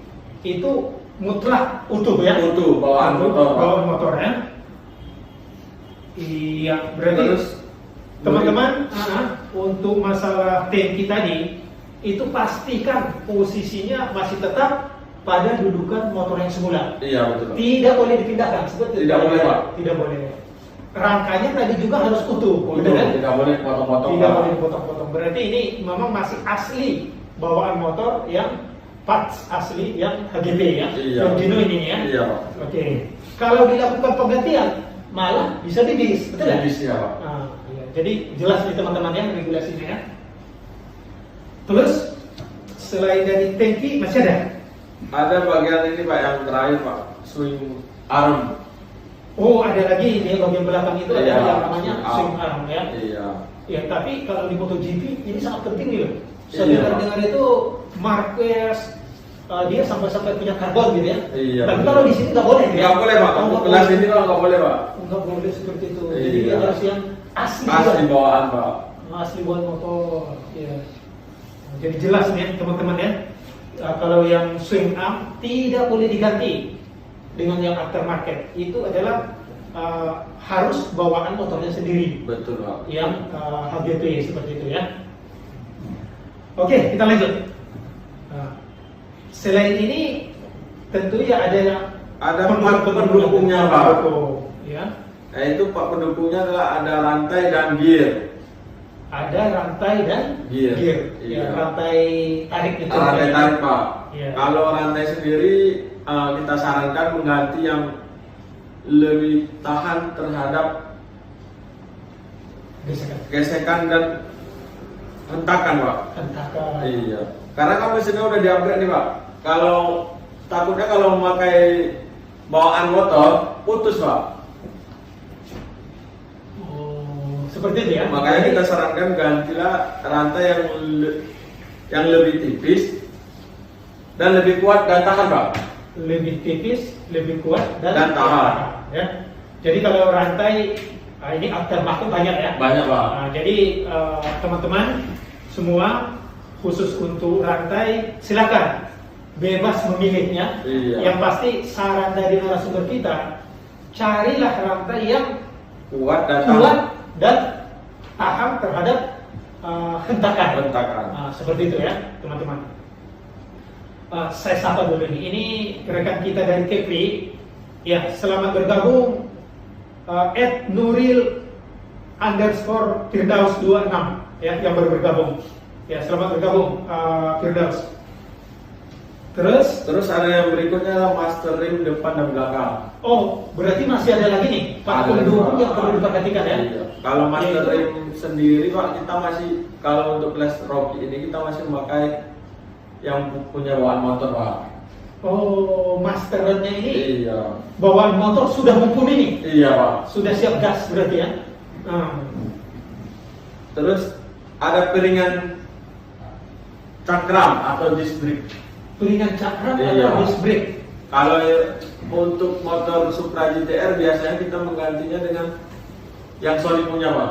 itu mutlak utuh ya. Utuh bawaan motor. Bawaan motor ya. Iya, berarti Terus teman-teman untuk masalah tangki tadi itu pastikan posisinya masih tetap pada dudukan motor yang semula. iya betul, Pak. Tidak boleh dipindahkan seperti Tidak boleh, Pak. Tidak boleh. Rangkanya tadi juga harus utuh, Utuh, betul kan? tidak boleh potong-potong. Tidak Pak. boleh dipotong-potong. Berarti ini memang masih asli bawaan motor yang parts asli yang HGP ya. Iya. Yang genuine ini ya. Iya, Pak. Oke. Kalau dilakukan penggantian malah bisa bibis, betul ya? Bibis ya, Pak. Nah, iya. Jadi jelas nih teman-teman ya regulasinya ya. Terus selain dari tangki masih ada? Ada bagian ini, Pak, yang terakhir, Pak. Swing arm. Oh, ada lagi ini bagian belakang itu ada Iya, yang namanya swing swing arm ya. Iya. Ya, tapi kalau di MotoGP ini sangat penting nih loh. Iya, Saya Pak. dengar itu Marquez dia sampai punya karbon gitu ya. Iya, Tapi betul. kalau di sini nggak boleh ya. Nggak boleh, Pak. Oh, Untuk nggak kelas boleh. ini kalau nggak boleh, Pak. Nggak boleh seperti itu. Iya. Jadi dia harus yang asli. Asli juga. bawaan, Pak. Asli buat motor. Ya. Jadi jelas nih ya, teman-teman ya. Kalau yang swing arm tidak boleh diganti dengan yang aftermarket. Itu adalah harus bawaan motornya sendiri Betul, Pak. yang HGP seperti itu ya. Oke, kita lanjut. Selain ini tentu ya Ada part pendukungnya, Pak. pendukung, ya. Nah, itu Pak pendukungnya adalah ada rantai dan gear. Ada rantai dan Gear. Ya, Iya. rantai tarik itu. Rantai tarik, Pak. Iya. Kalau rantai sendiri kita sarankan mengganti yang lebih tahan terhadap gesekan dan hentakan, Pak. Hentakan. Iya. Karena kan mesinnya udah di-upgrade nih, Pak. Kalau takutnya kalau memakai bawaan motor putus, Pak. Oh, seperti itu ya. Makanya kita sarankan gantilah rantai yang lebih tipis dan lebih kuat dan tahan, Pak. Lebih tipis, lebih kuat Dan tahan. Ya. Jadi kalau rantai ini aftermarket banyak ya. Banyak, Pak. Nah, jadi teman-teman semua khusus untuk rantai silakan bebas memilihnya. Iya. Yang pasti saran dari narasumber kita, carilah rantai yang Kuat dan tahan. kuat dan tahan terhadap hentakan. Hentakan. Nah, seperti itu ya teman-teman. Saya sapa dulu nih. Ini rekan kita dari Kepri. Ya, selamat bergabung. @Nuril _Firdaus 26 ya yang baru bergabung. Ya, selamat bergabung Firdaus. Terus Terus ada yang berikutnya adalah master rim depan dan belakang. oh, berarti masih ada lagi nih Pak Ada, pendukung Pak. yang perlu diperhatikan ya. Iya. Kalau master Yaitu- rim sendiri, Pak, kita masih kalau untuk kelas Rocky ini kita masih memakai yang punya bawaan motor, Pak. Oh, masterannya ini Iya. bawaan motor sudah mumpuni nih. Iya, Pak. Sudah siap gas berarti ya. Terus ada piringan cakram atau disc brake. Piringan cakram Iya. atau disc brake. Kalau untuk motor Supra GTR biasanya kita menggantinya dengan yang Sony punya, Pak.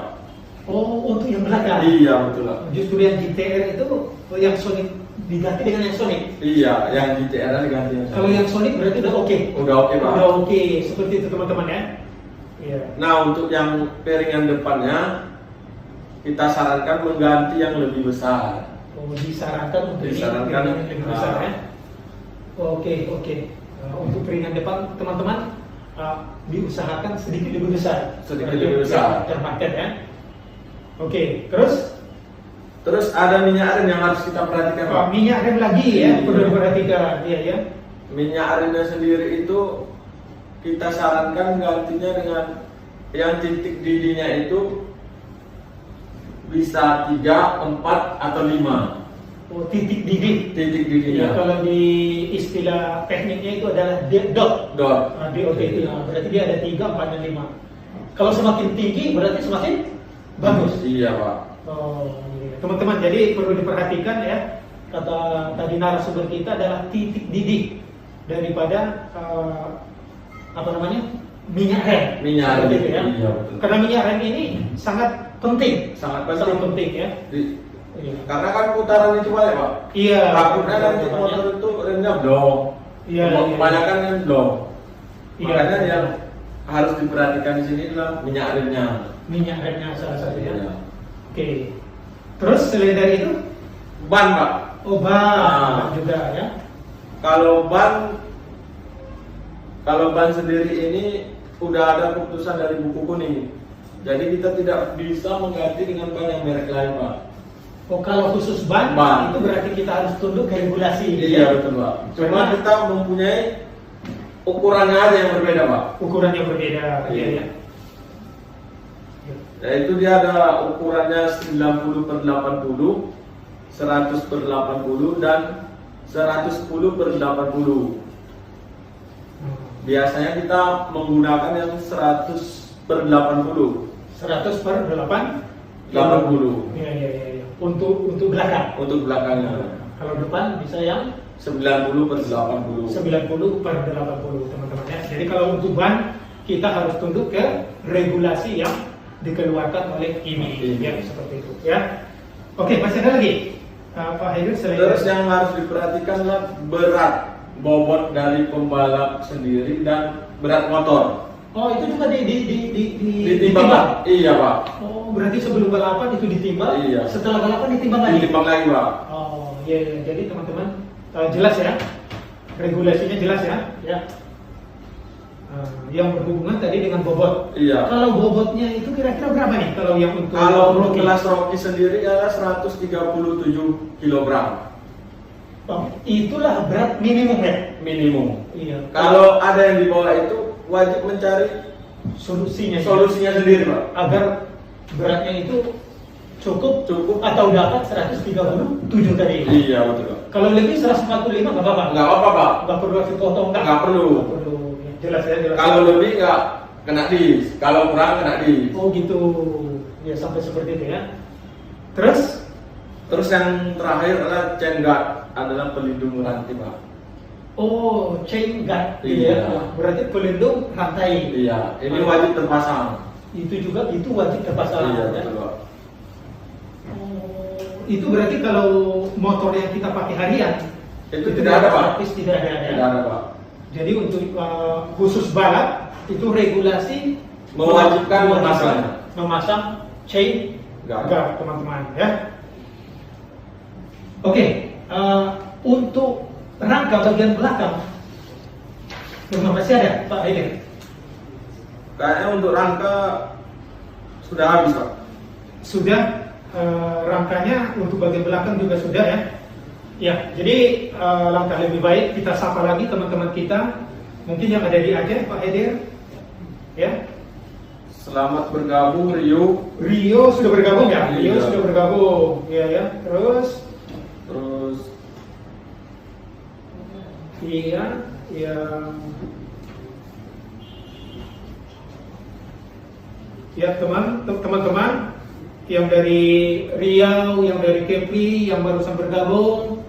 Oh, untuk yang belakang. Iya, betul, Pak. Justru yang GTR itu yang Sonic diganti dengan yang Sonic. Iya, yang GTR diganti yang Sony. Kalau yang Sonic berarti udah oke. Udah oke, Pak. Udah oke, seperti itu teman-teman ya. Iya. Nah, untuk yang piringan depannya kita sarankan mengganti yang lebih besar. Oh, disarankan untuk Disarankan, ini piringan lebih besar ya. Oke, oke. Untuk piringan depan teman-teman diusahakan sedikit lebih besar. Sedikit lebih besar. Termarket ya. Oke, terus Terus ada minyak rem yang harus kita perhatikan, Pak. minyak rem lagi ya, Iya. perlu diperhatikan. Iya ya. Minyak remnya sendiri itu kita sarankan gantinya dengan yang titik didinya itu bisa 3, 4, atau 5 Oh, titik didih. titik Ya, didinya. kalau di istilah tekniknya itu adalah dot. Dot. DOT itu. Berarti dia ada 3, 4, dan 5. Kalau semakin tinggi berarti semakin bagus. Iya Pak. Oh, iya. Teman-teman, jadi perlu diperhatikan ya. Kata tadi narasumber kita adalah titik didih daripada apa namanya, minyak rem. Minyak rem, Gitu ya. iya betul. Karena minyak rem ini sangat penting, Sangat sangat penting. penting ya. Iya. Karena kan putaran itu banyak Pak. Iya. Takutnya nanti Makanya- motor itu remnya blong. Iya, iya. Kebanyakan kan blong. Iya. Makanya yang harus diperhatikan di sini adalah minyak remnya. Minyak remnya salah satunya. Iya. Oke. Terus selain dari itu, Ban Pak. ban juga ya. Kalau ban sendiri ini udah ada keputusan dari buku kuning. Jadi kita tidak bisa mengganti dengan ban yang merek lain Pak. Oh, kalau khusus ban, Ban. itu berarti kita harus tunduk ke regulasi. Iya betul Pak. Cuma Karena- kita mempunyai ukurannya aja yang berbeda Pak. Ukuran yang berbeda. Iya ya. Yaitu dia ada ukurannya 90/80, 100/80 dan 110/80. Biasanya kita menggunakan yang 100/80. 100/8. 80 Iya iya iya. Iya. Untuk belakang. untuk belakangnya. Kalau depan bisa yang 90/80. 90/80 teman-teman ya. Jadi kalau untuk ban kita harus tunduk ke regulasi yang dikeluarkan oleh IMI ya, seperti itu ya. Oke, masih ada lagi Pak Haidir selain Terus yang harus diperhatikan adalah berat bobot dari pembalap sendiri dan berat motor. Oh, itu juga Ditimbang Pak? Iya Pak. Oh, berarti sebelum balapan itu ditimbang, Iya. setelah balapan ditimbang lagi. Ditimbang lagi Pak. Oh, iya, iya. Jadi teman-teman jelas ya, regulasinya jelas ya, ya. Yang berhubungan tadi dengan bobot. Iya. Kalau bobotnya itu kira-kira berapa nih? Kalau yang untuk Kalau untuk Rocky? kelas Rocky sendiri adalah 137 kg Oh, itulah berat minimum ya. minimum. Iya. Kalau ada yang di bawah itu wajib mencari solusinya sendiri Pak. agar beratnya itu cukup Cukup. atau dapat 137 tadi. Iya betul Pak. Kalau lebih 145 nggak apa-apa. Nggak apa-apa Pak. Nggak perlu dipotong kan? Nggak perlu. Nggak perlu. Ya, jelas ya, jelas. Kalau lebih nggak kena dis, kalau kurang kena dis. Oh gitu. Ya sampai seperti itu ya. Terus Terus yang terakhir adalah chain guard, adalah pelindung rantai Pak. oh, chain guard Iya. ya. Berarti pelindung rantai. Iya, ini wajib terpasang. Itu juga itu wajib terpasang. Iya ya. betul Pak. Oh, itu berarti kalau motor yang kita pakai harian Itu tidak ada Pak. praktis tidak ada ya. Tidak ada Pak. Jadi untuk khusus balap itu regulasi Mewajibkan memasang chain Guard. guard teman-teman ya. Oke, untuk rangka bagian belakang masih ada Pak Haidir? Kayaknya untuk rangka sudah habis Pak. Sudah, rangkanya untuk bagian belakang juga sudah ya. Ya, jadi langkah lebih baik kita sapa lagi teman-teman kita, mungkin yang ada di Aceh, Pak Haidir, ya. Selamat bergabung Rio. Rio sudah bergabung ya? Rio Iya. sudah bergabung, ya ya. Terus, iya, ya teman-teman yang dari Riau, yang dari Kepri, yang barusan bergabung,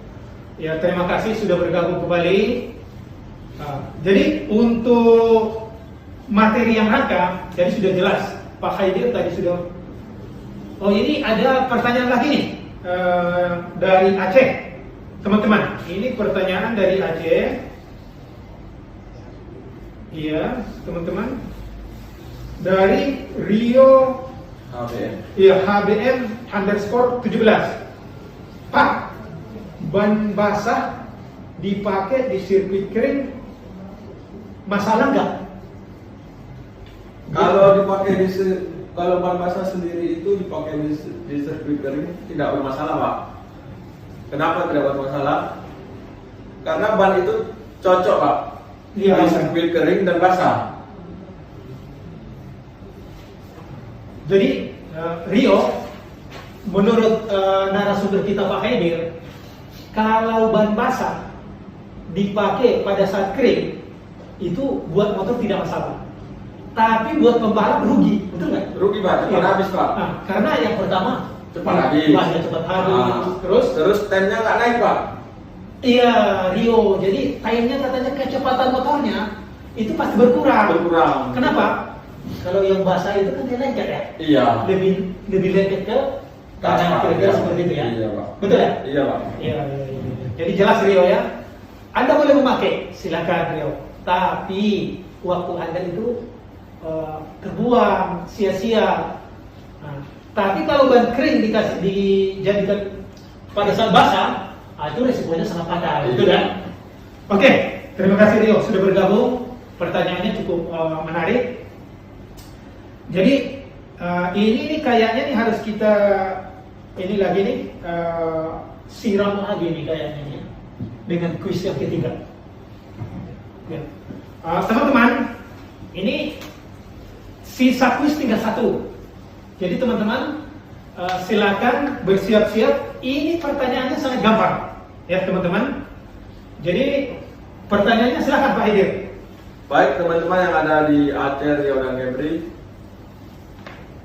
ya terima kasih sudah bergabung kembali. Nah, jadi untuk materi yang rangka, jadi sudah jelas Pak Haidir tadi sudah. Oh ini ada pertanyaan lagi nih dari Aceh, teman-teman. Ini pertanyaan dari Aceh. Iya, teman-teman. Dari Rio. Iya, HBM_17. Pak, ban basah dipakai di sirkuit kering masalah nggak? Kalau dipakai kalau ban basah sendiri itu dipakai di sirkuit kering tidak bermasalah Pak. Kenapa tidak bermasalah? Karena ban itu cocok Pak Iya, di sirkuit kering dan basah. Jadi Rio, menurut narasumber kita Pak Haidir, kalau ban basah dipakai pada saat kering itu buat motor tidak masalah. tapi buat pembalap rugi, betul nggak? Rugi Pak, cepat Iya. habis Pak. Nah, karena yang pertama Cepat habis. bannya cepat habis, Terus time-nya nggak naik Pak. iya Rio, jadi time-nya katanya kecepatan motornya itu pasti berkurang. Berkurang. Kenapa? Kalau yang basah itu kan dia lengket ya, Iya. lebih lengket ke kanan, kira-kira seperti itu ya. Iya Pak. Betul ya? Iya Pak. Iya, iya, iya. Jadi jelas Rio ya. Anda boleh memakai, silakan Rio. Tapi waktu Anda itu terbuang, sia-sia. Nah, tapi kalau ban kering dijadikan pada saat basah, itu resikonya sangat fatal, betul kan? Oke, terima kasih Rio sudah bergabung. Pertanyaannya cukup menarik. Jadi ini kayaknya nih harus kita ini lagi nih siram lagi nih kayaknya nih, dengan kuis yang ketiga. Ya. Teman-teman, ini sisa kuis tinggal satu. Jadi teman-teman silakan bersiap-siap. Ini pertanyaannya sangat gampang, ya teman-teman. Jadi pertanyaannya silakan Pak Hidir. Baik teman-teman yang ada di Aceh, Rio dan Kepri,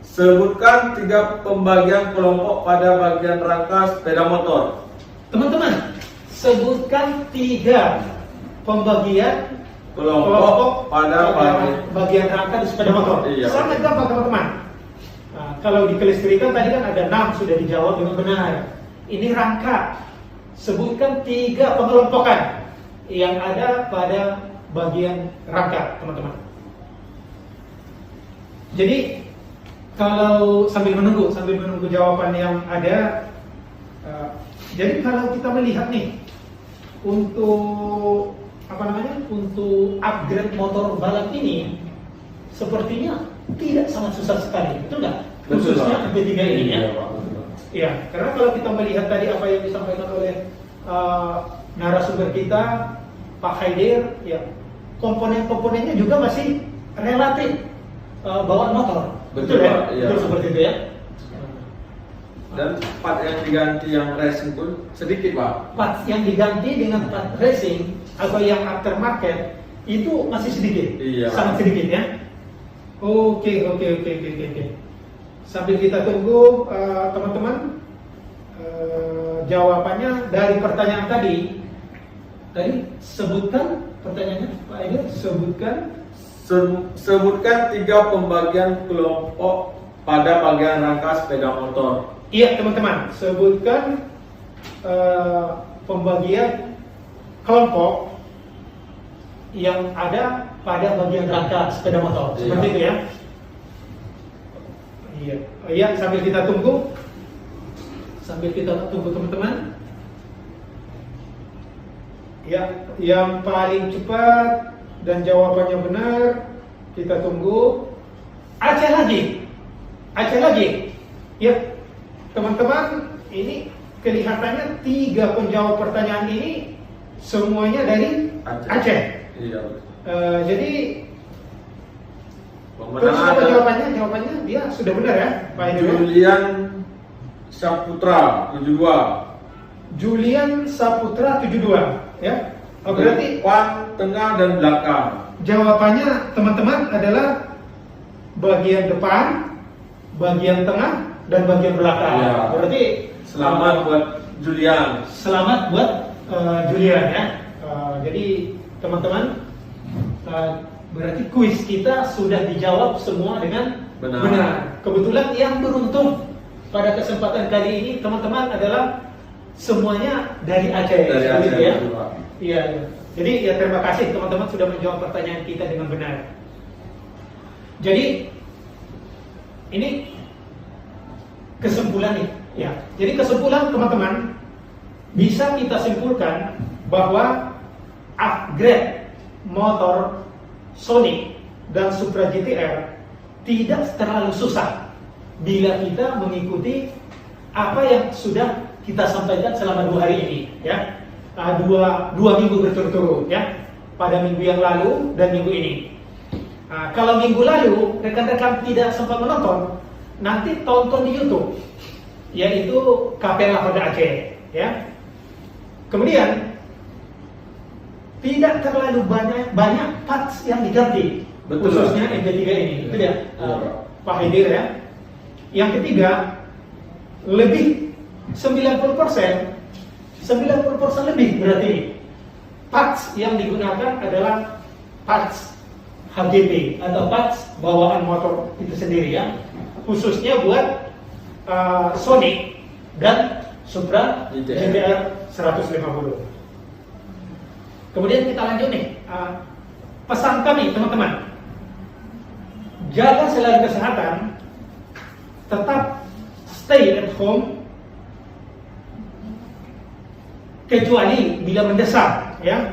sebutkan 3 pembagian kelompok pada bagian rangka sepeda motor. Teman-teman, sebutkan 3 pembagian Kelompok pada bagian rangka di sepeda motor. Iya. Sangat gampang teman-teman. Nah, kalau dikelistrikan tadi kan ada 6 sudah dijawab dengan benar. Ini rangka. Sebutkan 3 pengelompokan yang ada pada bagian rangka, teman-teman. Jadi kalau sambil menunggu jawaban yang ada, jadi kalau kita melihat nih untuk untuk upgrade motor balap ini sepertinya tidak sangat susah sekali, betul nggak? Khususnya MP3 ini ya. Iya, karena kalau kita melihat tadi apa yang disampaikan oleh narasumber kita, Pak Haidir, ya komponen-komponennya juga masih relatif bawaan motor. Betul, ya? Pak, iya. Betul seperti itu ya. Dan part yang diganti yang racing pun sedikit Pak. Part yang diganti dengan part racing atau yang aftermarket itu masih sedikit, Iya. sangat sedikit ya. Oke. Sambil kita tunggu teman-teman jawabannya dari pertanyaan tadi. Tadi sebutkan pertanyaannya Pak Edi, sebutkan 3 pembagian kelompok pada bagian rangka sepeda motor. Iya teman-teman, sebutkan pembagian kelompok yang ada pada bagian rangka sepeda motor. Seperti itu ya. Iya, sambil kita tunggu teman-teman. Ya, yang paling cepat dan jawabannya benar kita tunggu. Aceh lagi. Ya, teman-teman, ini kelihatannya 3 penjawab pertanyaan ini semuanya dari Aceh. Iya. Jadi terus apa jawabannya? Jawabannya dia sudah benar ya, Pak Edi. Julian Saputra 72. Julian Saputra 72 ya. Berarti depan, tengah dan belakang. jawabannya teman-teman adalah bagian depan, bagian tengah dan bagian belakang. Ya. Berarti Selamat buat Julian. Selamat buat Julian ya. Jadi teman-teman, berarti kuis kita sudah dijawab semua dengan benar. Kebetulan yang beruntung pada kesempatan kali ini teman-teman adalah semuanya dari Aceh. Dari Aceh ya. Pak. Iya. Jadi ya terima kasih teman-teman sudah menjawab pertanyaan kita dengan benar. Jadi ini kesimpulan nih. Ya. Jadi kesimpulan teman-teman bisa kita simpulkan bahwa upgrade motor Sonic dan Supra GTR tidak terlalu susah bila kita mengikuti apa yang sudah kita sampaikan selama 2 hari ini, ya, dua minggu berturut-turut, ya, pada minggu yang lalu dan minggu ini. Kalau minggu lalu rekan-rekan tidak sempat menonton, nanti tonton di YouTube, yaitu Kapela Honda Aceh, ya. Kemudian tidak terlalu banyak parts yang diganti. Betul. khususnya MP3 ini. Itu dia, Iya. Pak Haidir ya. Yang ketiga, lebih 90% lebih berarti parts yang digunakan adalah parts HGP atau parts bawaan motor itu sendiri ya, khususnya buat Sonic dan Supra GTR 150. Kemudian kita lanjut nih, pesan kami teman-teman, jaga selain kesehatan, tetap stay at home kecuali bila mendesak ya,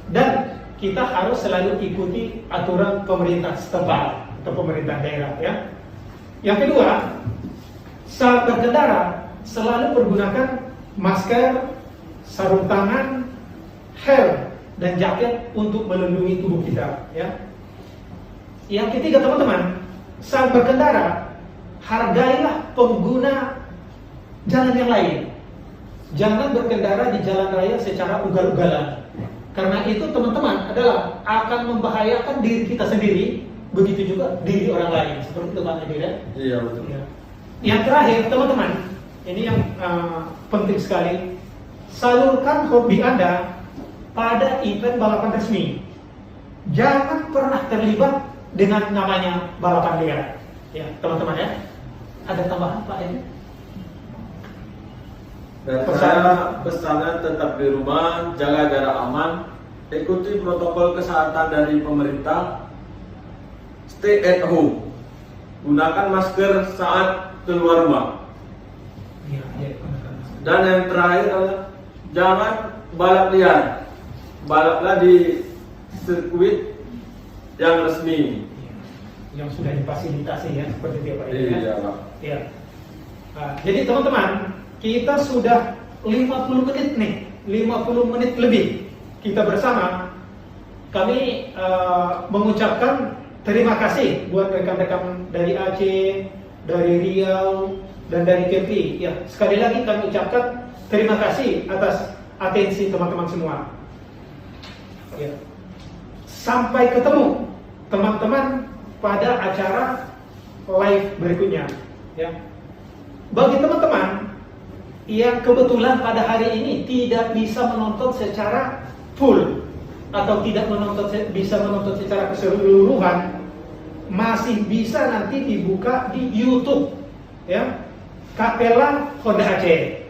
dan kita harus selalu ikuti aturan pemerintah setempat atau pemerintah daerah ya. Yang kedua, saat berkendara selalu pergunakan masker, sarung tangan, helm dan jaket untuk melindungi tubuh kita ya. Yang ketiga teman-teman, saat berkendara hargailah pengguna jalan yang lain. Jangan berkendara di jalan raya secara ugal-ugalan. Karena itu teman-teman adalah akan membahayakan diri kita sendiri, begitu juga diri orang lain. Seperti itu Pak Nadir ya? Iya betul. Ya. Yang terakhir teman-teman, ini yang penting sekali, salurkan hobi Anda pada event balapan resmi. Jangan pernah terlibat dengan namanya balapan liar. Ya teman-teman ya. Ada tambahan Pak ini? Dan saya pesannya tetap di rumah, jaga jarak aman, ikuti protokol kesehatan dari pemerintah, stay at home, gunakan masker saat keluar rumah. Iya. Dan yang terakhir adalah jangan balap liar, balaplah di sirkuit yang resmi. Yang sudah difasilitasi ya, seperti itu ya Pak. Iya Pak. Ya. Jadi teman-teman, kita sudah 50 menit nih, 50 menit lebih kita bersama. Kami mengucapkan terima kasih buat rekan-rekan dari Aceh, dari Riau, dan dari Kepri. Ya, sekali lagi kami ucapkan terima kasih atas atensi teman-teman semua. Ya. Sampai ketemu teman-teman pada acara live berikutnya. Ya. Bagi teman-teman yang kebetulan pada hari ini tidak bisa menonton secara full atau tidak bisa menonton secara keseluruhan, masih bisa nanti dibuka di YouTube ya, Capella Honda Aceh.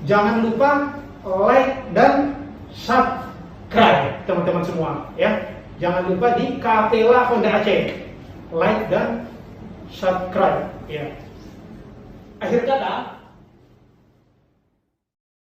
Jangan lupa like dan subscribe teman-teman semua ya. Jangan lupa di Capella Honda Aceh, like dan subscribe ya. Akhir kata,